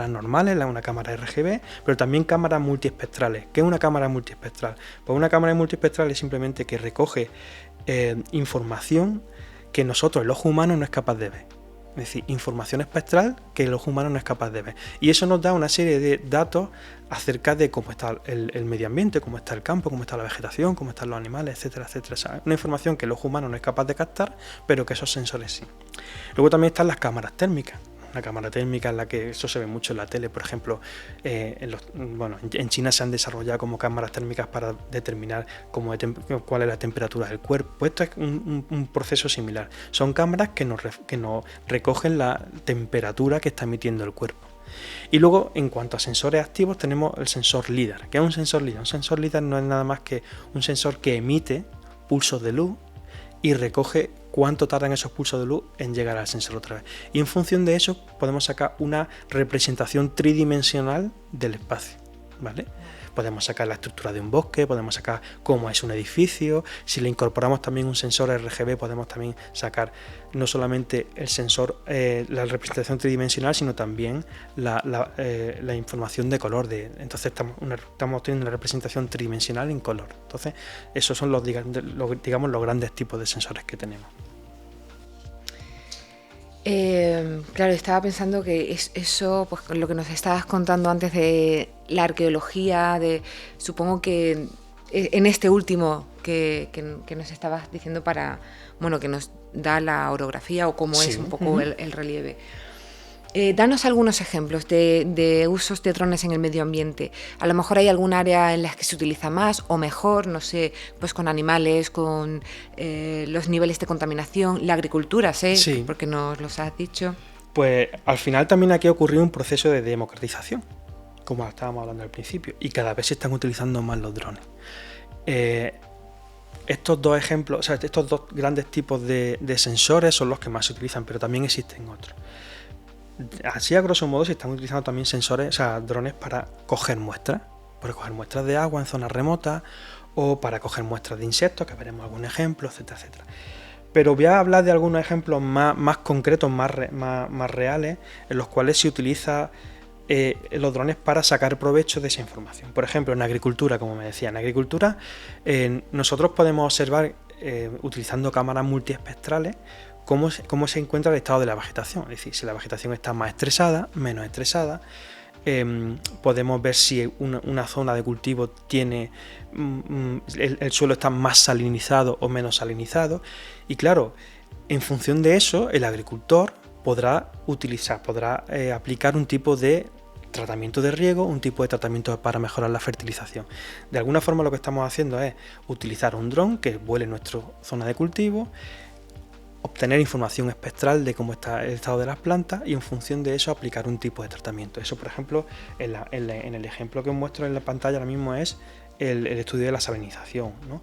normales, una cámara RGB, pero también cámaras multiespectrales. ¿Qué es una cámara multiespectral? Pues una cámara multiespectral es simplemente que recoge información que nosotros, el ojo humano, no es capaz de ver. Es decir, información espectral que el ojo humano no es capaz de ver. Y eso nos da una serie de datos acerca de cómo está el medio ambiente, cómo está el campo, cómo está la vegetación, cómo están los animales, etcétera, etcétera. O sea, una información que el ojo humano no es capaz de captar, pero que esos sensores sí. Luego también están las cámaras térmicas. Una cámara térmica en la que eso se ve mucho en la tele, por ejemplo, en China se han desarrollado como cámaras térmicas para determinar cuál es la temperatura del cuerpo. Pues esto es un proceso similar. Son cámaras que nos recogen la temperatura que está emitiendo el cuerpo. Y luego, en cuanto a sensores activos, tenemos el sensor LIDAR. ¿Qué es un sensor LIDAR? Un sensor LIDAR no es nada más que un sensor que emite pulsos de luz y recoge cuánto tardan esos pulsos de luz en llegar al sensor otra vez. Y en función de eso podemos sacar una representación tridimensional del espacio, ¿vale? Podemos sacar la estructura de un bosque, podemos sacar cómo es un edificio. Si le incorporamos también un sensor RGB, podemos también sacar no solamente el sensor, la representación tridimensional, sino también la información de color. Entonces estamos teniendo una representación tridimensional en color. Entonces, esos son los grandes tipos de sensores que tenemos. Claro, estaba pensando que eso, pues lo que nos estabas contando antes de la arqueología, supongo que en este último que nos estabas diciendo que nos da la orografía o cómo es un poco el relieve. Danos algunos ejemplos de usos de drones en el medio ambiente. A lo mejor hay algún área en la que se utiliza más o mejor, no sé, pues con animales, con los niveles de contaminación, la agricultura, sí, porque nos los has dicho. Pues al final también aquí ha ocurrido un proceso de democratización, como estábamos hablando al principio, y cada vez se están utilizando más los drones. estos dos ejemplos, o sea, estos dos grandes tipos de sensores son los que más se utilizan, pero también existen otros. Así a grosso modo se están utilizando también sensores, o sea, drones para coger muestras de agua en zonas remotas o para coger muestras de insectos, que veremos algún ejemplo, etcétera, etcétera. Pero voy a hablar de algunos ejemplos más concretos, más reales, en los cuales se utiliza los drones para sacar provecho de esa información. Por ejemplo, en agricultura, como me decía, en agricultura nosotros podemos observar, utilizando cámaras multiespectrales, cómo se encuentra el estado de la vegetación. Es decir, si la vegetación está más estresada, menos estresada. Podemos ver si una zona de cultivo tiene el suelo está más salinizado o menos salinizado, y claro, en función de eso el agricultor podrá aplicar un tipo de tratamiento de riego, un tipo de tratamiento para mejorar la fertilización. De alguna forma lo que estamos haciendo es utilizar un dron que vuele en nuestra zona de cultivo, obtener información espectral de cómo está el estado de las plantas y en función de eso aplicar un tipo de tratamiento. Eso, por ejemplo, en el ejemplo que os muestro en la pantalla ahora mismo es el estudio de la salinización, ¿no?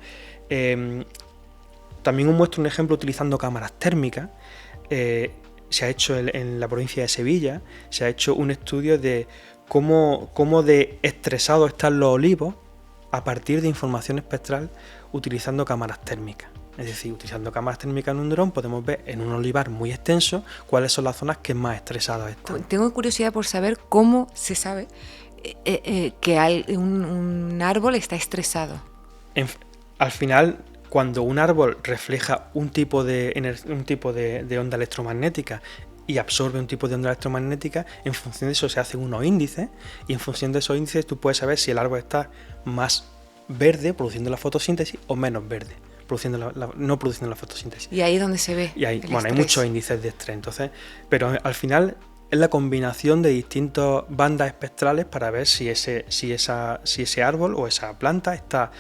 También os muestro un ejemplo utilizando cámaras térmicas. Se ha hecho en la provincia de Sevilla, se ha hecho un estudio de cómo de estresados están los olivos a partir de información espectral utilizando cámaras térmicas. Es decir, utilizando cámaras térmicas en un dron podemos ver en un olivar muy extenso cuáles son las zonas que más estresadas están. Tengo curiosidad por saber cómo se sabe que un árbol está estresado. Al final, cuando un árbol refleja un tipo de onda electromagnética y absorbe un tipo de onda electromagnética, en función de eso se hacen unos índices, y en función de esos índices tú puedes saber si el árbol está más verde, produciendo la fotosíntesis, o menos verde, no produciendo la fotosíntesis. Y ahí es donde se ve. Y hay muchos índices de estrés, entonces, pero al final es la combinación de distintas bandas espectrales para ver si ese árbol o esa planta está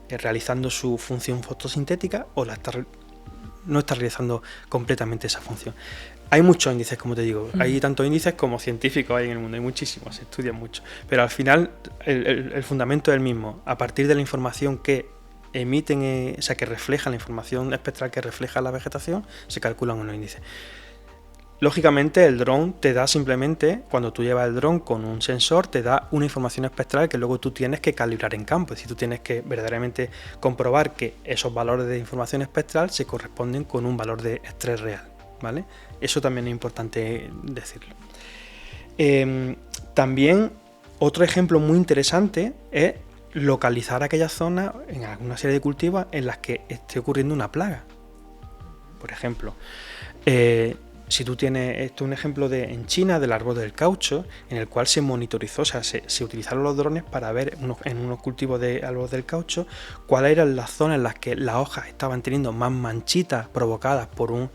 realizando su función fotosintética o no está realizando completamente esa función. Hay muchos índices, como te digo, hay tantos índices como científicos hay en el mundo, hay muchísimos, se estudian mucho, pero al final el fundamento es el mismo. A partir de la información que emiten, o sea, que refleja la información espectral que refleja la vegetación, se calculan unos índices. Lógicamente el dron te da simplemente, cuando tú llevas el dron con un sensor, te da una información espectral que luego tú tienes que calibrar en campo. Es decir, tú tienes que verdaderamente comprobar que esos valores de información espectral se corresponden con un valor de estrés real, ¿vale? Eso también es importante decirlo. También otro ejemplo muy interesante es localizar aquellas zonas en alguna serie de cultivos en las que esté ocurriendo una plaga. Por ejemplo, si tú tienes, esto es un ejemplo en China del árbol del caucho, en el cual se monitorizó, o sea, se utilizaron los drones para ver en unos cultivos de árboles del caucho cuáles eran las zonas en las que las hojas estaban teniendo más manchitas provocadas por un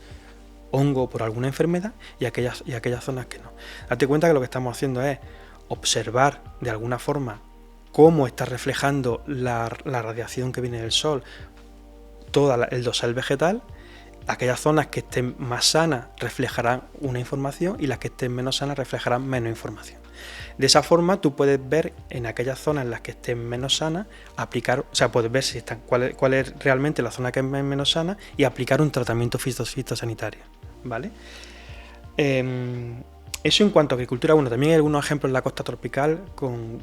hongo o por alguna enfermedad y aquellas zonas que no. Date cuenta que lo que estamos haciendo es observar de alguna forma cómo está reflejando la radiación que viene del sol todo el dosel vegetal. Aquellas zonas que estén más sanas reflejarán una información y las que estén menos sanas reflejarán menos información. De esa forma tú puedes ver en aquellas zonas en las que estén menos sanas, puedes ver si cuál es realmente la zona que es menos sana y aplicar un tratamiento fitosanitario, ¿vale? Eso en cuanto a agricultura. Bueno, también hay algunos ejemplos en la costa tropical con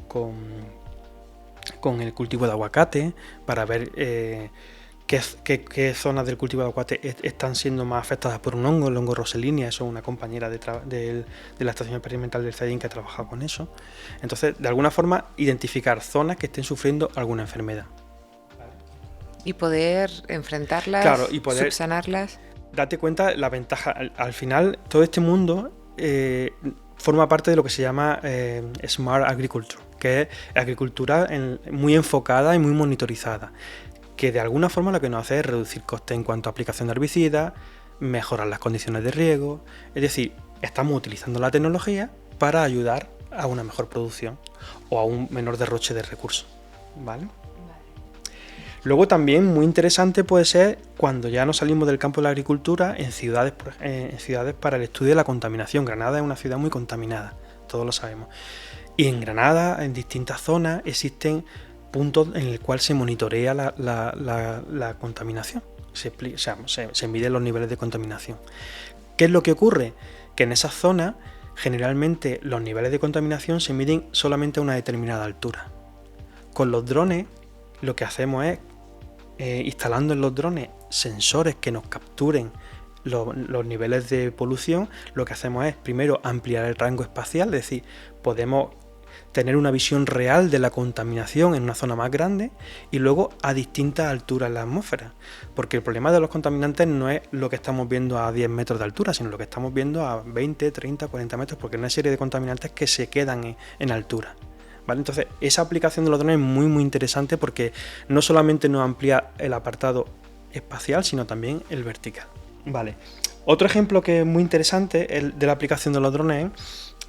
el cultivo de aguacate para ver qué zonas del cultivo de aguacate están siendo más afectadas por un hongo, el hongo Roselinea. Eso es una compañera de la estación experimental del CEDIN que ha trabajado con eso. Entonces, de alguna forma, identificar zonas que estén sufriendo alguna enfermedad. Y poder enfrentarlas, claro, y poder subsanarlas. Date cuenta la ventaja. Al final, todo este mundo forma parte de lo que se llama Smart Agriculture, que es agricultura muy enfocada y muy monitorizada, que de alguna forma lo que nos hace es reducir costes en cuanto a aplicación de herbicidas, mejorar las condiciones de riego. Es decir, estamos utilizando la tecnología para ayudar a una mejor producción o a un menor derroche de recursos, ¿vale? Luego también muy interesante puede ser cuando ya nos salimos del campo de la agricultura en ciudades para el estudio de la contaminación. Granada es una ciudad muy contaminada, todos lo sabemos. Y en Granada, en distintas zonas, existen punto en el cual se monitorea la contaminación, se miden los niveles de contaminación. ¿Qué es lo que ocurre? Que en esas zonas generalmente los niveles de contaminación se miden solamente a una determinada altura. Con los drones lo que hacemos es, instalando en los drones sensores que nos capturen los niveles de polución, lo que hacemos es primero ampliar el rango espacial, es decir, podemos tener una visión real de la contaminación en una zona más grande y luego a distintas alturas en la atmósfera, porque el problema de los contaminantes no es lo que estamos viendo a 10 metros de altura, sino lo que estamos viendo a 20, 30, 40 metros, porque hay una serie de contaminantes que se quedan en altura. ¿Vale? Entonces, esa aplicación de los drones es muy muy interesante porque no solamente nos amplía el apartado espacial, sino también el vertical. Vale. Otro ejemplo que es muy interesante es de la aplicación de los drones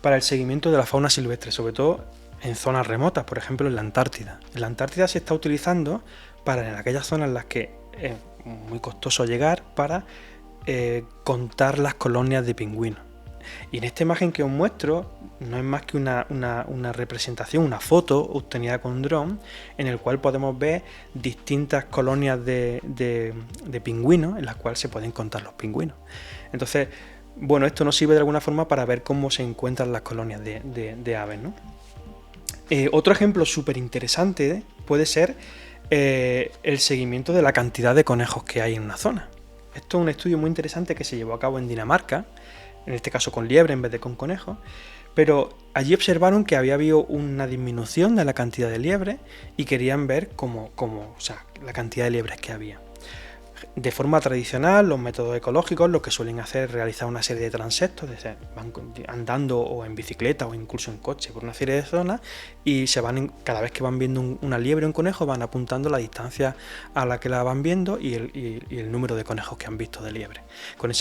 para el seguimiento de la fauna silvestre, sobre todo en zonas remotas, por ejemplo en la Antártida. En la Antártida se está utilizando para en aquellas zonas en las que es muy costoso llegar para contar las colonias de pingüinos. Y en esta imagen que os muestro no es más que una representación, una foto obtenida con dron, en el cual podemos ver distintas colonias de pingüinos en las cuales se pueden contar los pingüinos. Entonces, bueno, esto nos sirve de alguna forma para ver cómo se encuentran las colonias de aves, ¿no? Otro ejemplo súper interesante puede ser el seguimiento de la cantidad de conejos que hay en una zona. Esto es un estudio muy interesante que se llevó a cabo en Dinamarca, en este caso con liebre en vez de con conejos, pero allí observaron que había habido una disminución de la cantidad de liebres y querían ver la cantidad de liebres que había. De forma tradicional, los métodos ecológicos lo que suelen hacer es realizar una serie de transectos, van andando o en bicicleta o incluso en coche por una serie de zonas y cada vez que van viendo una liebre o un conejo van apuntando la distancia a la que la van viendo y el número de conejos que han visto de liebre. Con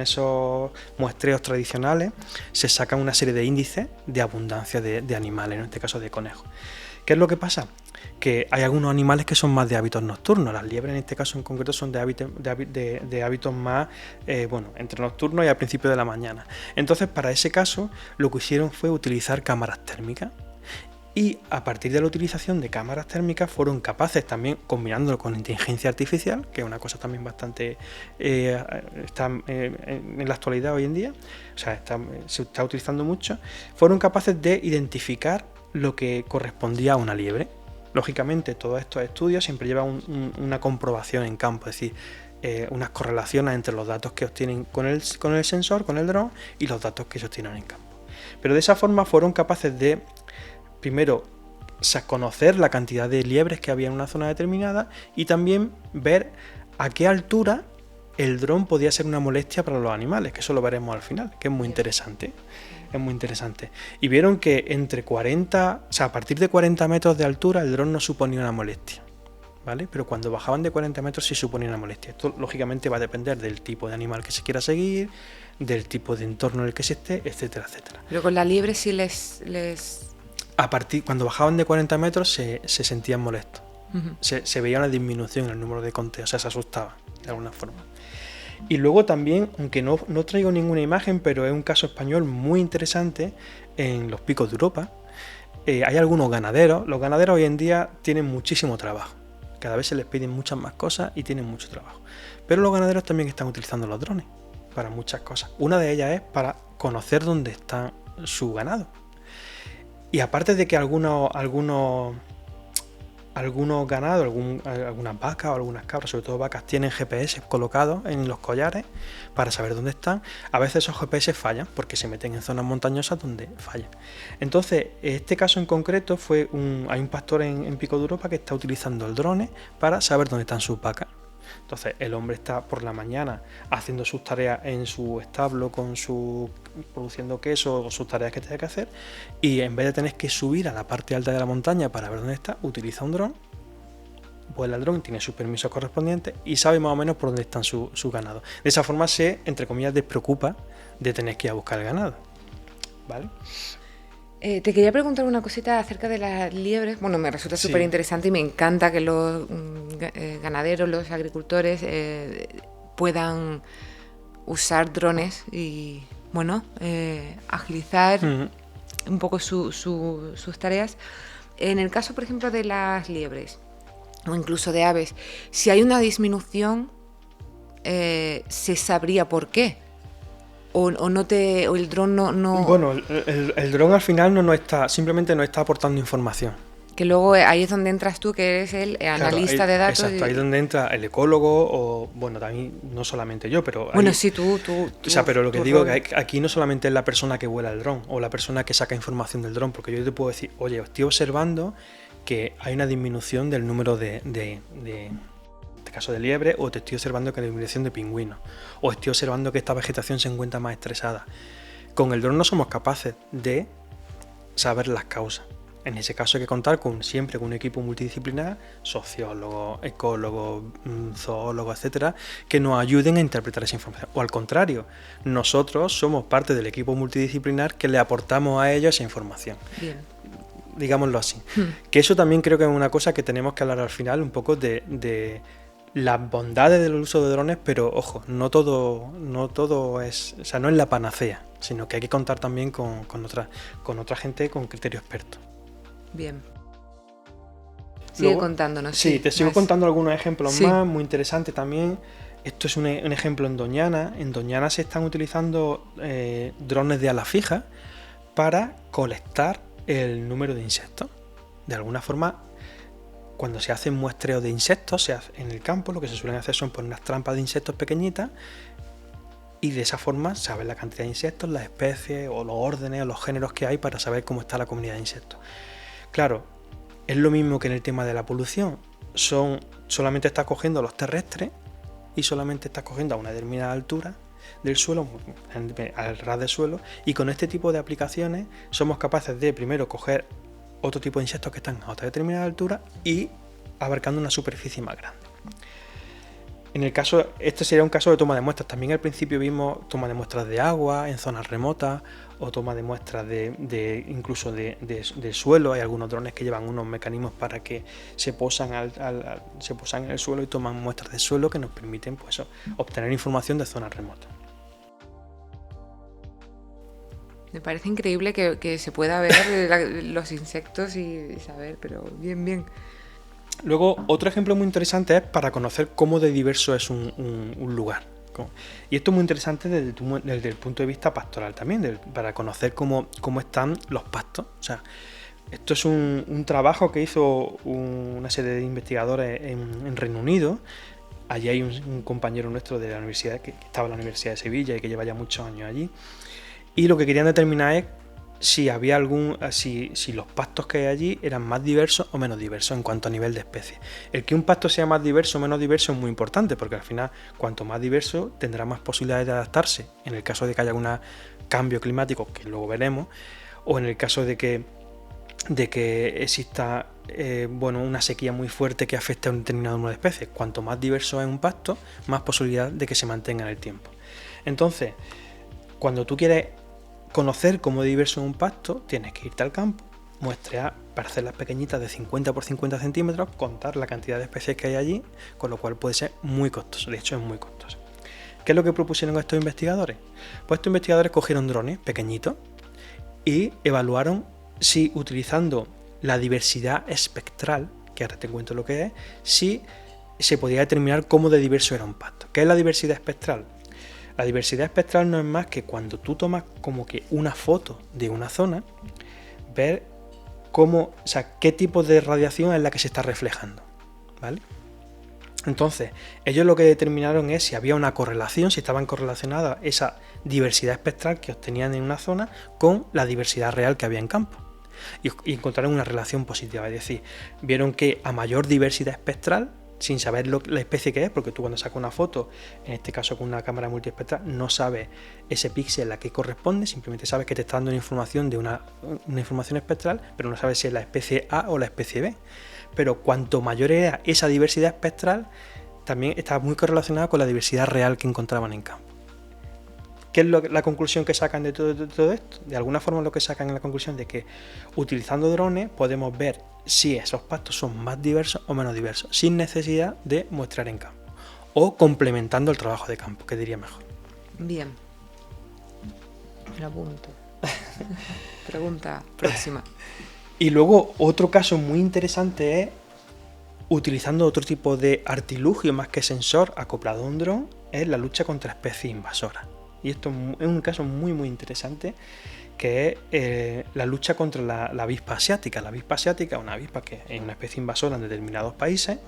esos muestreos tradicionales se sacan una serie de índices de abundancia de animales, en este caso de conejos. ¿Qué es lo que pasa? Que hay algunos animales que son más de hábitos nocturnos. Las liebres en este caso en concreto son de hábitos más entre nocturnos y al principio de la mañana. Entonces para ese caso lo que hicieron fue utilizar cámaras térmicas y a partir de la utilización de cámaras térmicas fueron capaces también, combinándolo con inteligencia artificial, que es una cosa también bastante está en la actualidad hoy en día, se está utilizando mucho, fueron capaces de identificar lo que correspondía a una liebre. Lógicamente, todos estos estudios siempre llevan una comprobación en campo, es decir, unas correlaciones entre los datos que obtienen con el sensor, con el dron, y los datos que se obtienen en campo. Pero de esa forma fueron capaces de, primero, conocer la cantidad de liebres que había en una zona determinada y también ver a qué altura el dron podía ser una molestia para los animales, que eso lo veremos al final, que es muy interesante. Es muy interesante. Y vieron que a partir de 40 metros de altura el dron no suponía una molestia, ¿vale? Pero cuando bajaban de 40 metros sí suponía una molestia. Esto lógicamente va a depender del tipo de animal que se quiera seguir, del tipo de entorno en el que se esté, etcétera, etcétera. Pero con la liebre sí les... Cuando bajaban de 40 metros se sentían molestos. Uh-huh. Se veía una disminución en el número de conteos, se asustaban de alguna forma. Y luego también, aunque no traigo ninguna imagen, pero es un caso español muy interesante en los picos de Europa. Hay algunos ganaderos. Los ganaderos hoy en día tienen muchísimo trabajo. Cada vez se les piden muchas más cosas y tienen mucho trabajo. Pero los ganaderos también están utilizando los drones para muchas cosas. Una de ellas es para conocer dónde está su ganado. Y aparte de que algunos ganados, algunas vacas o algunas cabras, sobre todo vacas, tienen GPS colocados en los collares para saber dónde están. A veces esos GPS fallan porque se meten en zonas montañosas donde fallan. Entonces, este caso en concreto hay un pastor en Pico de Europa que está utilizando el drone para saber dónde están sus vacas. Entonces, el hombre está por la mañana haciendo sus tareas en su establo produciendo queso o sus tareas que tenga que hacer, y en vez de tener que subir a la parte alta de la montaña para ver dónde está, utiliza un dron, vuela el dron, tiene sus permisos correspondientes y sabe más o menos por dónde están su ganado. De esa forma se, entre comillas, despreocupa de tener que ir a buscar el ganado. ¿Vale? Te quería preguntar una cosita acerca de las liebres. Bueno, me resulta súper interesante y me encanta que los ganaderos, los agricultores puedan usar drones y, agilizar un poco sus tareas. En el caso, por ejemplo, de las liebres o incluso de aves, si hay una disminución, ¿se sabría por qué? O el dron no... Bueno, el dron al final simplemente no está aportando información. Que luego ahí es donde entras tú, que eres el analista de datos. Exacto, ahí es donde entra el ecólogo, o bueno, también no solamente yo, pero... Bueno, ahí, sí, tú. O sea, pero lo que digo es que aquí no solamente es la persona que vuela el dron o la persona que saca información del dron, porque yo te puedo decir, oye, estoy observando que hay una disminución del número de este caso de liebre, o te estoy observando que hay una disminución de pingüinos, o estoy observando que esta vegetación se encuentra más estresada. Con el dron no somos capaces de saber las causas. En ese caso hay que contar siempre con un equipo multidisciplinar, sociólogos, ecólogos, zoólogos, etcétera, que nos ayuden a interpretar esa información. O al contrario, nosotros somos parte del equipo multidisciplinar que le aportamos a ellos esa información. Bien. Digámoslo así. Que eso también creo que es una cosa que tenemos que hablar al final, un poco de las bondades del uso de drones, pero ojo, no todo es, o sea, no es la panacea, sino que hay que contar también con otra gente con criterio experto. Bien. Sigue contándonos. Sí, te sigo contando algunos ejemplos más, muy interesantes también. Esto es un ejemplo en Doñana. En Doñana se están utilizando drones de ala fija para colectar el número de insectos. De alguna forma, cuando se hacen muestreos de insectos en el campo, lo que se suelen hacer son poner unas trampas de insectos pequeñitas, y de esa forma saber la cantidad de insectos, las especies o los órdenes o los géneros que hay para saber cómo está la comunidad de insectos. Claro, es lo mismo que en el tema de la polución. Solamente está cogiendo los terrestres y solamente está cogiendo a una determinada altura del suelo, al ras del suelo, y con este tipo de aplicaciones somos capaces de primero coger otro tipo de insectos que están a otra determinada altura y abarcando una superficie más grande. Este sería un caso de toma de muestras. También al principio vimos toma de muestras de agua en zonas remotas, o toma de muestras incluso de suelo. Hay algunos drones que llevan unos mecanismos para que se posan en el suelo y toman muestras de suelo que nos permiten, pues, obtener información de zonas remotas. Me parece increíble que se pueda ver los insectos y saber, pero bien. Luego, otro ejemplo muy interesante es para conocer cómo de diverso es un lugar. Y esto es muy interesante desde el punto de vista pastoral también, para conocer cómo están los pastos. O sea, esto es un trabajo que hizo una serie de investigadores en Reino Unido. Allí hay un compañero nuestro de la universidad, que estaba en la Universidad de Sevilla y que lleva ya muchos años allí. Y lo que querían determinar es si los pastos que hay allí eran más diversos o menos diversos en cuanto a nivel de especies. El que un pasto sea más diverso o menos diverso es muy importante, porque al final, cuanto más diverso, tendrá más posibilidades de adaptarse en el caso de que haya algún cambio climático, que luego veremos, o en el caso de que exista una sequía muy fuerte que afecte a un determinado número de especies. Cuanto más diverso es un pasto, más posibilidad de que se mantenga en el tiempo. Entonces, cuando tú quieres conocer cómo diverso es un pasto, tienes que irte al campo, muestrear parcelas pequeñitas de 50 por 50 centímetros, contar la cantidad de especies que hay allí, con lo cual puede ser muy costoso. De hecho, es muy costoso. ¿Qué es lo que propusieron estos investigadores? Pues estos investigadores cogieron drones pequeñitos y evaluaron si, utilizando la diversidad espectral, que ahora te cuento lo que es, si se podía determinar cómo de diverso era un pasto. ¿Qué es la diversidad espectral? La diversidad espectral no es más que cuando tú tomas como que una foto de una zona, ver qué tipo de radiación es la que se está reflejando, ¿vale? Entonces, ellos lo que determinaron es si había una correlación, si estaban correlacionadas esa diversidad espectral que obtenían en una zona con la diversidad real que había en campo. Y encontraron una relación positiva, es decir, vieron que a mayor diversidad espectral, sin saber la especie que es, porque tú cuando sacas una foto, en este caso con una cámara multiespectral, no sabes ese píxel a qué corresponde, simplemente sabes que te está dando una información de una información espectral, pero no sabes si es la especie A o la especie B. Pero cuanto mayor era esa diversidad espectral, también está muy correlacionada con la diversidad real que encontraban en campo. ¿Qué es la conclusión que sacan de todo esto? De alguna forma lo que sacan es la conclusión de que utilizando drones podemos ver si esos pastos son más diversos o menos diversos, sin necesidad de muestrear en campo, o complementando el trabajo de campo, que diría mejor. Bien. Me lo apunto. Pregunta próxima. Y luego otro caso muy interesante es utilizando otro tipo de artilugio más que sensor acoplado a un dron, es la lucha contra especies invasoras. Y esto es un caso muy muy interesante, que es la lucha contra la avispa asiática. La avispa asiática es una avispa que es una especie invasora en determinados países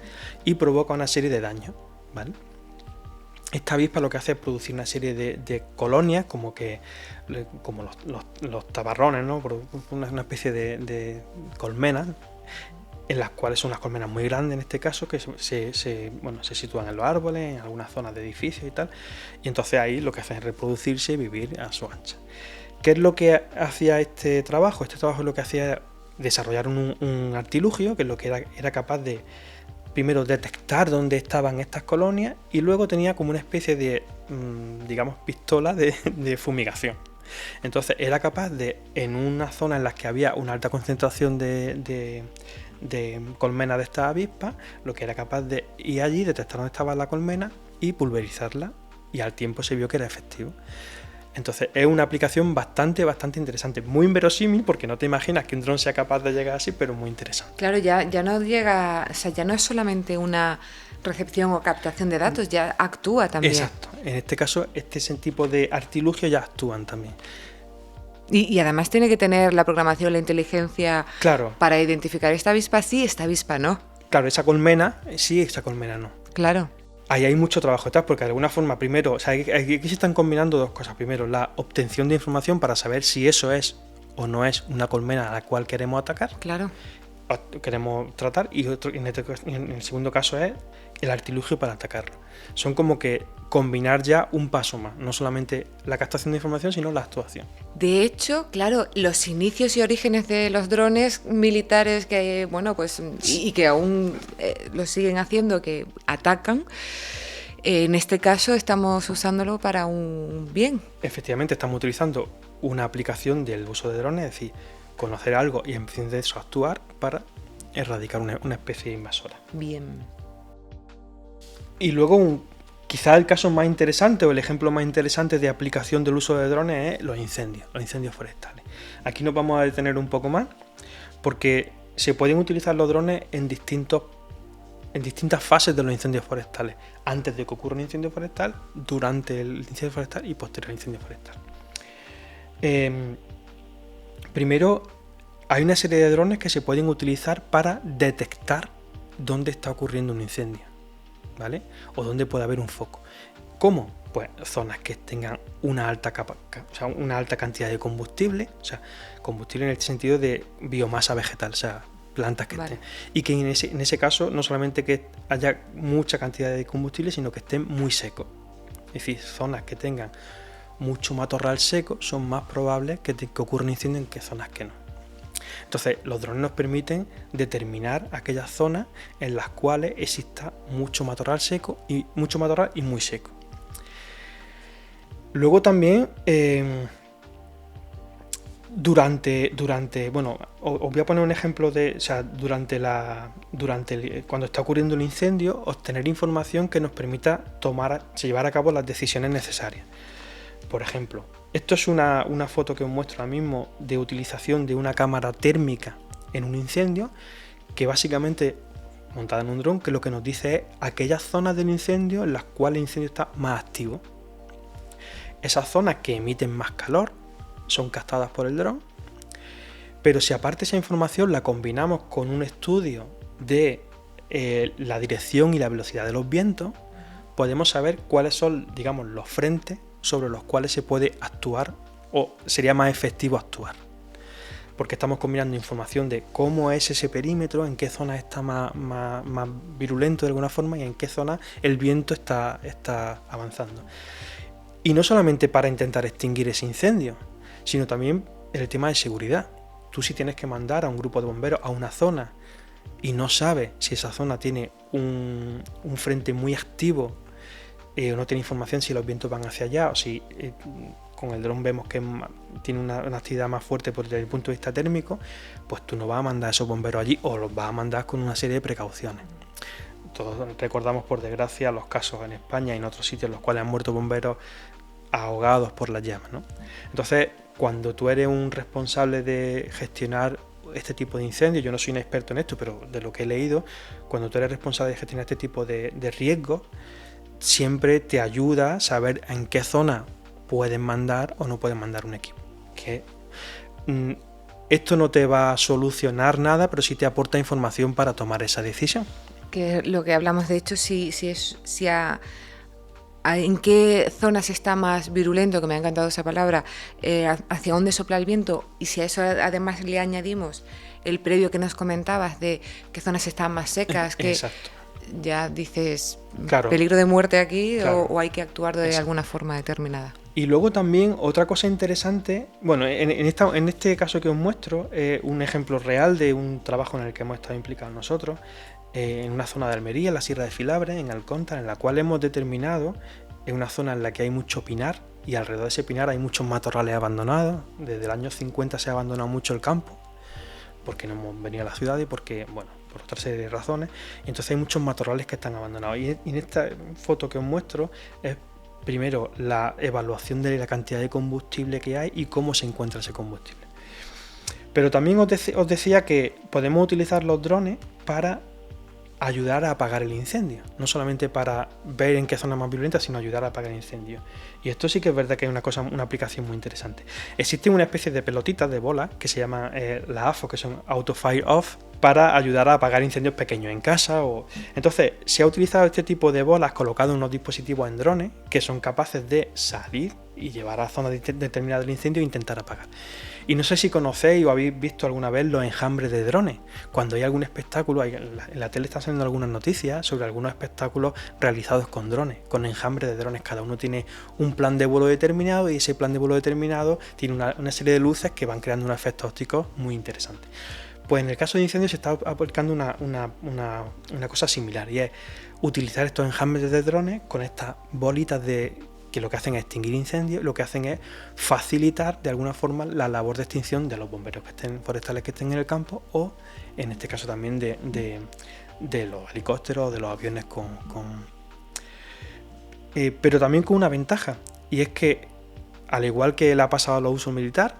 y provoca una serie de daños, ¿vale? Esta avispa lo que hace es producir una serie de colonias, como los tabarrones, ¿no? Una especie de colmenas, en las cuales son unas colmenas muy grandes en este caso, que se sitúan en los árboles, en algunas zonas de edificios y tal, y entonces ahí lo que hacen es reproducirse y vivir a su ancha. ¿Qué es lo que hacía este trabajo? Este trabajo lo que hacía era desarrollar un artilugio, que es lo que era capaz de, primero, detectar dónde estaban estas colonias, y luego tenía como una especie de, digamos, pistola de fumigación. Entonces era capaz de, en una zona en la que había una alta concentración de colmena de estas avispas, lo que era capaz de ir allí, detectar dónde estaba la colmena y pulverizarla, y al tiempo se vio que era efectivo. Entonces es una aplicación bastante interesante, muy inverosímil, porque no te imaginas que un dron sea capaz de llegar así, pero muy interesante. Claro, ya no llega, o sea, ya no es solamente una recepción o captación de datos, ya actúa también. Exacto, en este caso ese tipo de artilugios ya actúan también. Y además tiene que tener la programación, la inteligencia, claro, para identificar esta avispa sí, esta avispa no. Claro, esa colmena sí, esa colmena no. Claro. Ahí hay mucho trabajo detrás, porque de alguna forma, primero, o sea, aquí se están combinando dos cosas. Primero, la obtención de información para saber si eso es o no es una colmena a la cual queremos atacar. Claro. Queremos tratar, y en el segundo caso es el artilugio para atacarlo. Son como que combinar ya un paso más, no solamente la captación de información, sino la actuación. De hecho, claro, los inicios y orígenes de los drones militares que, bueno, pues, y que aún lo siguen haciendo, que atacan, en este caso estamos usándolo para un bien. Efectivamente, estamos utilizando una aplicación del uso de drones, es decir, conocer algo y en función de eso actuar para erradicar una especie invasora. Bien. Y luego, quizá el caso más interesante o el ejemplo más interesante de aplicación del uso de drones es los incendios forestales. Aquí nos vamos a detener un poco más, porque se pueden utilizar los drones en distintas fases de los incendios forestales: antes de que ocurra un incendio forestal, durante el incendio forestal y posterior al incendio forestal. Primero, hay una serie de drones que se pueden utilizar para detectar dónde está ocurriendo un incendio, ¿vale? O dónde puede haber un foco. ¿Cómo? Pues zonas que tengan una alta cantidad de combustible, o sea, combustible en el sentido de biomasa vegetal, o sea, plantas que estén. Y que en ese caso no solamente que haya mucha cantidad de combustible, sino que estén muy secos. Es decir, zonas que tengan mucho matorral seco son más probables que ocurra un incendio que zonas que no. Entonces, los drones nos permiten determinar aquellas zonas en las cuales exista mucho matorral seco y muy seco. Luego también, os voy a poner un ejemplo de, o sea, cuando está ocurriendo el incendio, obtener información que nos permita llevar a cabo las decisiones necesarias. Por ejemplo, esto es una foto que os muestro ahora mismo de utilización de una cámara térmica en un incendio, que básicamente, montada en un dron, que lo que nos dice es aquellas zonas del incendio en las cuales el incendio está más activo. Esas zonas que emiten más calor son captadas por el dron, pero si aparte esa información la combinamos con un estudio de la dirección y la velocidad de los vientos, podemos saber cuáles son, digamos, los frentes sobre los cuales se puede actuar o sería más efectivo actuar, porque estamos combinando información de cómo es ese perímetro, en qué zona está más virulento de alguna forma y en qué zona el viento está avanzando. Y no solamente para intentar extinguir ese incendio, sino también el tema de seguridad. Tú, si tienes que mandar a un grupo de bomberos a una zona y no sabes si esa zona tiene un frente muy activo, o no tiene información si los vientos van hacia allá, o si con el dron vemos que tiene una actividad más fuerte desde el punto de vista térmico, pues tú no vas a mandar a esos bomberos allí, o los vas a mandar con una serie de precauciones. Todos recordamos, por desgracia, los casos en España y en otros sitios en los cuales han muerto bomberos ahogados por las llamas, ¿no? Entonces, cuando tú eres un responsable de gestionar este tipo de incendios, yo no soy un experto en esto, pero de lo que he leído, cuando tú eres responsable de gestionar este tipo de riesgos, siempre te ayuda a saber en qué zona puedes mandar o no puedes mandar un equipo. Que esto no te va a solucionar nada, pero sí te aporta información para tomar esa decisión. Que lo que hablamos, de hecho, en qué zonas está más virulento, que me ha encantado esa palabra, hacia dónde sopla el viento, y si a eso además le añadimos el previo que nos comentabas de qué zonas están más secas, que Exacto. ya dices, Claro. peligro de muerte aquí, Claro. o hay que actuar de Exacto. alguna forma determinada. Y luego también otra cosa interesante, bueno, en este caso que os muestro, un ejemplo real de un trabajo en el que hemos estado implicados nosotros, en una zona de Almería, en la Sierra de Filabre, en Alcóntara, en la cual hemos determinado, en una zona en la que hay mucho pinar, y alrededor de ese pinar hay muchos matorrales abandonados. Desde el año 50 se ha abandonado mucho el campo, porque no hemos venido a la ciudad y porque, bueno, por otra serie de razones. Entonces hay muchos matorrales que están abandonados. Y en esta foto que os muestro es primero la evaluación de la cantidad de combustible que hay y cómo se encuentra ese combustible. Pero también os decía que podemos utilizar los drones para ayudar a apagar el incendio, no solamente para ver en qué zona más violenta, sino ayudar a apagar el incendio. Y esto sí que es verdad que es una aplicación muy interesante. Existe una especie de pelotitas de bola que se llama la AFO, que son Auto Fire Off, para ayudar a apagar incendios pequeños en casa. Entonces se ha utilizado este tipo de bolas colocado en unos dispositivos en drones que son capaces de salir y llevar a zonas determinadas del incendio e intentar apagar. Y no sé si conocéis o habéis visto alguna vez los enjambres de drones. Cuando hay algún espectáculo, en la tele están saliendo algunas noticias sobre algunos espectáculos realizados con drones, con enjambres de drones. Cada uno tiene un plan de vuelo determinado y ese plan de vuelo determinado tiene una serie de luces que van creando unos efectos ópticos muy interesantes. Pues en el caso de incendios se está aplicando una cosa similar, y es utilizar estos enjambres de drones con estas bolitas que lo que hacen es extinguir incendios, lo que hacen es facilitar de alguna forma la labor de extinción de los bomberos forestales que estén en el campo, o en este caso también de los helicópteros o de los aviones pero también con una ventaja, y es que al igual que le ha pasado a los usos militares,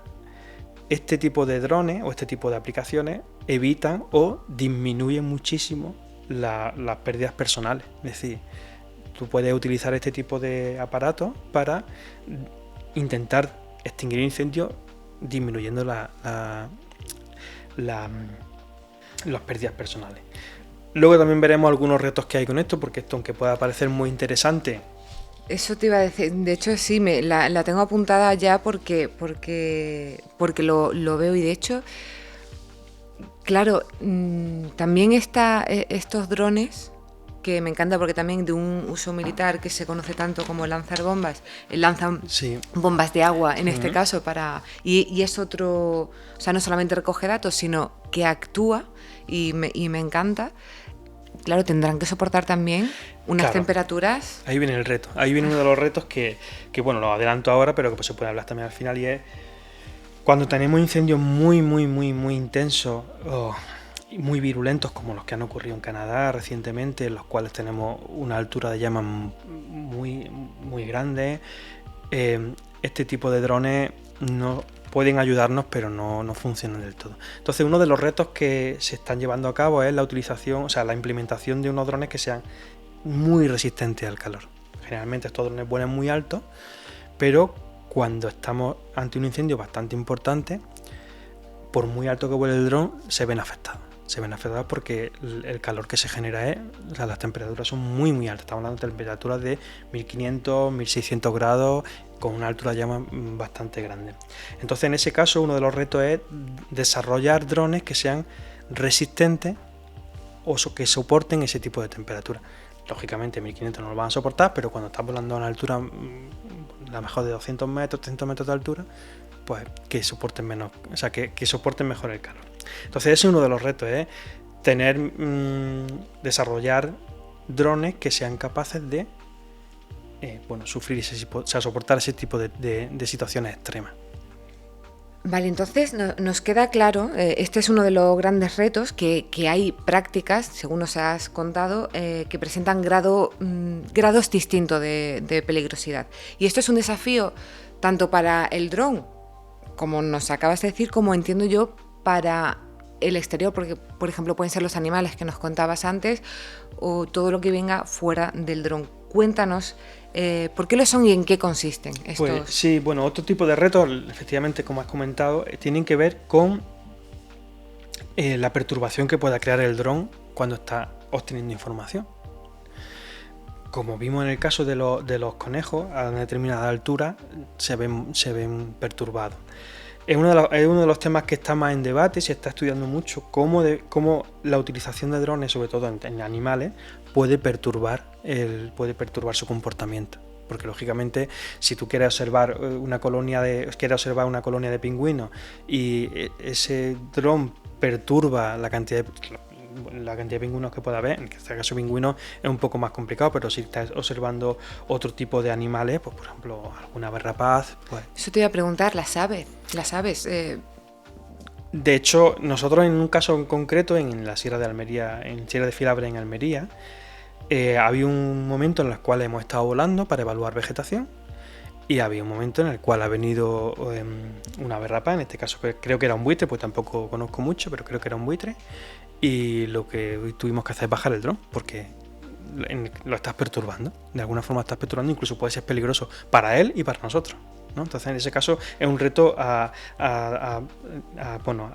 este tipo de drones o este tipo de aplicaciones evitan o disminuyen muchísimo las pérdidas personales. Es decir, tú puedes utilizar este tipo de aparatos para intentar extinguir incendios disminuyendo las pérdidas personales. Luego también veremos algunos retos que hay con esto, porque esto, aunque pueda parecer muy interesante... Eso te iba a decir, de hecho sí, la tengo apuntada ya porque lo veo, y de hecho, claro, también estos drones, que me encanta porque también de un uso militar que se conoce tanto como lanzar bombas, lanzan bombas de agua en este caso y es otro, o sea, no solamente recoge datos, sino que actúa, y me encanta. Claro, tendrán que soportar también unas temperaturas. Ahí viene el reto. Ahí viene uno de los retos que bueno, lo adelanto ahora, pero que pues se puede hablar también al final, y es cuando tenemos incendios muy intensos y muy virulentos, como los que han ocurrido en Canadá recientemente, en los cuales tenemos una altura de llamas muy grande. Este tipo de drones no pueden ayudarnos, pero no funcionan del todo. Entonces, uno de los retos que se están llevando a cabo es la utilización, o sea, la implementación de unos drones que sean muy resistentes al calor. Generalmente estos drones vuelan muy alto, pero cuando estamos ante un incendio bastante importante, por muy alto que vuele el dron, se ven afectados. Se ven afectados porque el calor que se genera las temperaturas son muy altas. Estamos hablando de temperaturas de 1500, 1600 grados, con una altura de llama bastante grande. Entonces, en ese caso, uno de los retos es desarrollar drones que sean resistentes o que soporten ese tipo de temperatura. Lógicamente 1500 no lo van a soportar, pero cuando estás volando a una altura a lo mejor de 200 metros, 300 metros de altura, pues que soporten menos, o sea, que soporten mejor el calor. Entonces ese es uno de los retos, desarrollar drones que sean capaces de sufrir soportar ese tipo de situaciones extremas. Vale, entonces nos queda claro, este es uno de los grandes retos, que hay prácticas, según nos has contado, que presentan grados distintos de peligrosidad. Y esto es un desafío tanto para el dron, como nos acabas de decir, como entiendo yo, para el exterior, porque por ejemplo pueden ser los animales que nos contabas antes o todo lo que venga fuera del dron. Cuéntanos por qué lo son y en qué consisten estos. Pues sí, bueno, otro tipo de retos, efectivamente, como has comentado, tienen que ver con la perturbación que pueda crear el dron cuando está obteniendo información. Como vimos en el caso de los conejos, a una determinada altura se ven perturbados. Es uno de los temas que está más en debate, se está estudiando mucho cómo la utilización de drones, sobre todo en animales, puede perturbar su comportamiento. Porque lógicamente, si tú quieres observar una colonia de pingüinos y ese dron perturba la cantidad de pingüinos que pueda haber, en este caso pingüinos es un poco más complicado, pero si estás observando otro tipo de animales, pues por ejemplo alguna ave rapaz, pues... Eso te iba a preguntar, las aves. De hecho, nosotros en un caso en concreto, en la Sierra de Almería, en Sierra de Filabre en Almería, había un momento en el cual hemos estado volando para evaluar vegetación y había un momento en el cual ha venido una ave rapaz, en este caso creo que era un buitre, pues tampoco conozco mucho, pero creo que era un buitre, y lo que tuvimos que hacer es bajar el dron porque lo estás perturbando, de alguna forma estás perturbando, incluso puede ser peligroso para él y para nosotros, ¿no? Entonces en ese caso es un reto a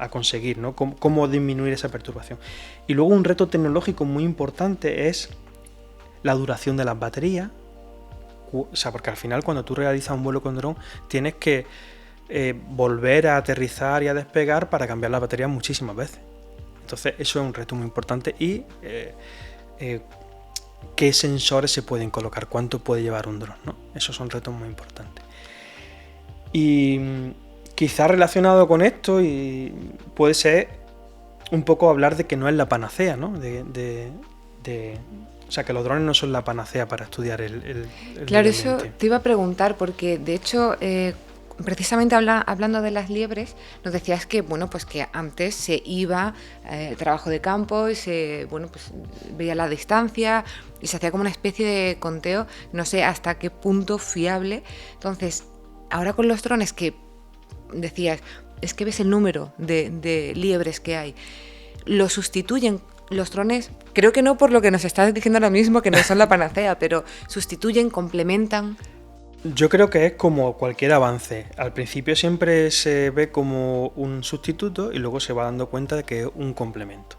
conseguir, ¿no? Cómo disminuir esa perturbación. Y luego un reto tecnológico muy importante es la duración de las baterías. O sea, porque al final cuando tú realizas un vuelo con dron tienes que volver a aterrizar y a despegar para cambiar la batería muchísimas veces. Entonces eso es un reto muy importante. Y qué sensores se pueden colocar, cuánto puede llevar un dron, ¿no? Esos son retos muy importantes. Y quizá relacionado con esto y puede ser un poco hablar de que no es la panacea, ¿no? O sea, que los drones no son la panacea para estudiar el claro, eso te iba a preguntar, porque de hecho, precisamente hablando de las liebres, nos decías que, bueno, pues que antes se iba trabajo de campo y se, bueno, pues veía la distancia y se hacía como una especie de conteo, no sé hasta qué punto fiable. Entonces, ahora con los drones que decías, es que ves el número de liebres que hay, lo sustituyen los drones, creo que no por lo que nos estás diciendo ahora mismo, que no son la panacea, pero sustituyen, complementan. Yo creo que es como cualquier avance. Al principio siempre se ve como un sustituto y luego se va dando cuenta de que es un complemento.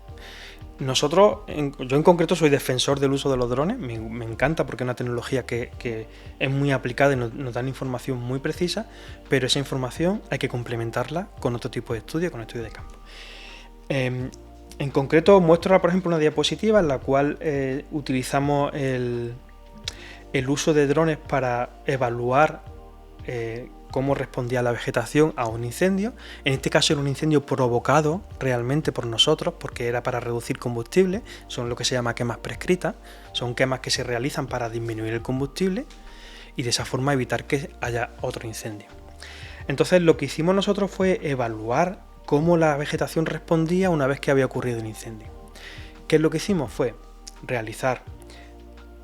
Yo en concreto soy defensor del uso de los drones, me encanta porque es una tecnología que es muy aplicada y nos dan información muy precisa, pero esa información hay que complementarla con otro tipo de estudio, con estudio de campo. En concreto muestro, por ejemplo, una diapositiva en la cual utilizamos el uso de drones para evaluar cómo respondía la vegetación a un incendio. En este caso era un incendio provocado realmente por nosotros, porque era para reducir combustible. Son lo que se llama quemas prescritas, son quemas que se realizan para disminuir el combustible y de esa forma evitar que haya otro incendio. Entonces lo que hicimos nosotros fue evaluar cómo la vegetación respondía una vez que había ocurrido un incendio. ¿Qué es lo que hicimos? Fue realizar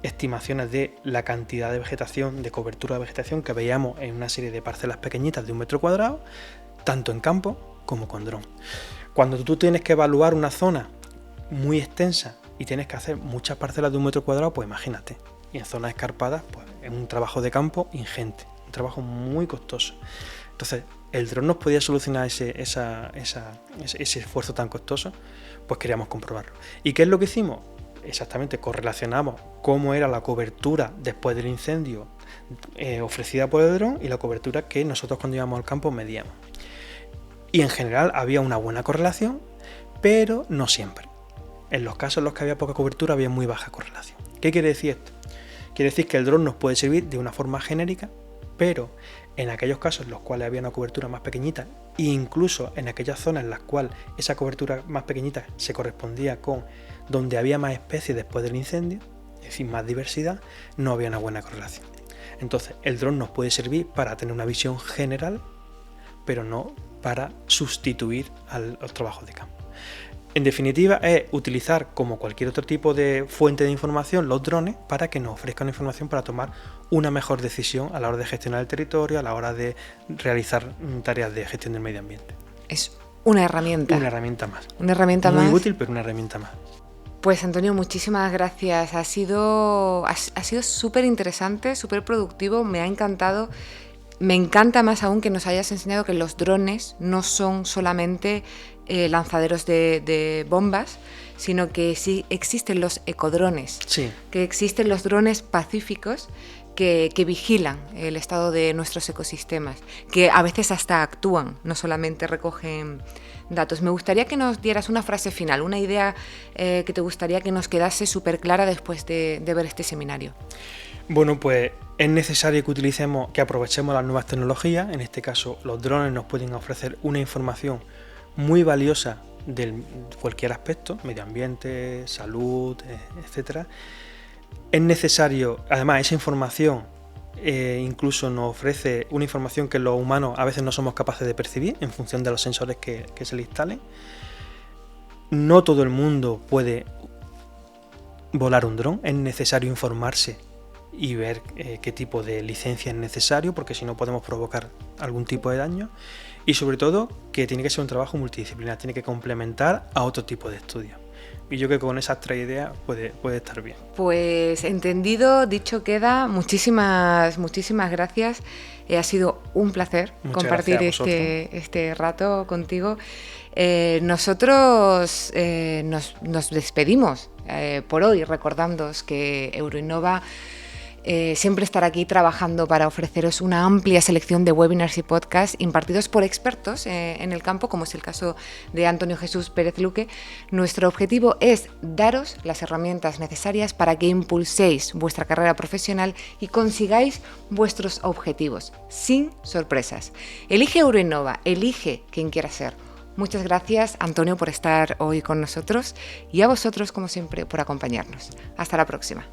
estimaciones de la cantidad de vegetación, de cobertura de vegetación que veíamos en una serie de parcelas pequeñitas de 1 metro cuadrado, tanto en campo como con dron. Cuando tú tienes que evaluar una zona muy extensa y tienes que hacer muchas parcelas de 1 metro cuadrado, pues imagínate. Y en zonas escarpadas, pues es un trabajo de campo ingente, un trabajo muy costoso. Entonces, el dron nos podía solucionar ese esfuerzo tan costoso, pues queríamos comprobarlo. ¿Y qué es lo que hicimos? Exactamente, correlacionamos cómo era la cobertura después del incendio ofrecida por el dron y la cobertura que nosotros cuando íbamos al campo medíamos. Y en general había una buena correlación, pero no siempre. En los casos en los que había poca cobertura había muy baja correlación. ¿Qué quiere decir esto? Quiere decir que el dron nos puede servir de una forma genérica, pero en aquellos casos en los cuales había una cobertura más pequeñita e incluso en aquellas zonas en las cuales esa cobertura más pequeñita se correspondía con donde había más especies después del incendio, es decir, más diversidad, no había una buena correlación. Entonces, el dron nos puede servir para tener una visión general, pero no para sustituir a los trabajos de campo. En definitiva, es utilizar, como cualquier otro tipo de fuente de información, los drones para que nos ofrezcan información para tomar una mejor decisión a la hora de gestionar el territorio, a la hora de realizar tareas de gestión del medio ambiente. Es una herramienta. Una herramienta más. Una herramienta muy más. útil, pero una herramienta más. Pues Antonio, muchísimas gracias. Ha sido súper interesante, súper productivo, me ha encantado. Me encanta más aún que nos hayas enseñado que los drones no son solamente lanzaderos de bombas, sino que sí existen los ecodrones, Sí. que existen los drones pacíficos que vigilan el estado de nuestros ecosistemas, que a veces hasta actúan, no solamente recogen datos. Me gustaría que nos dieras una frase final, una idea que te gustaría que nos quedase súper clara después de ver este seminario. Bueno, pues es necesario que aprovechemos las nuevas tecnologías. En este caso, los drones nos pueden ofrecer una información muy valiosa de cualquier aspecto, medio ambiente, salud, etcétera. Es necesario, además, esa información incluso nos ofrece una información que los humanos a veces no somos capaces de percibir en función de los sensores que se le instalen. No todo el mundo puede volar un dron, es necesario informarse y ver qué tipo de licencia es necesario, porque si no podemos provocar algún tipo de daño, y sobre todo que tiene que ser un trabajo multidisciplinar, tiene que complementar a otro tipo de estudios. Y yo creo que con esas 3 ideas puede estar bien. Pues entendido, dicho queda. Muchísimas gracias. Ha sido un placer compartir este rato contigo. Nosotros nos despedimos por hoy, recordándoos que Euroinnova siempre estará aquí trabajando para ofreceros una amplia selección de webinars y podcasts impartidos por expertos en el campo, como es el caso de Antonio Jesús Pérez Luque. Nuestro objetivo es daros las herramientas necesarias para que impulséis vuestra carrera profesional y consigáis vuestros objetivos, sin sorpresas. Elige Euroinnova, elige quien quiera ser. Muchas gracias, Antonio, por estar hoy con nosotros y a vosotros, como siempre, por acompañarnos. Hasta la próxima.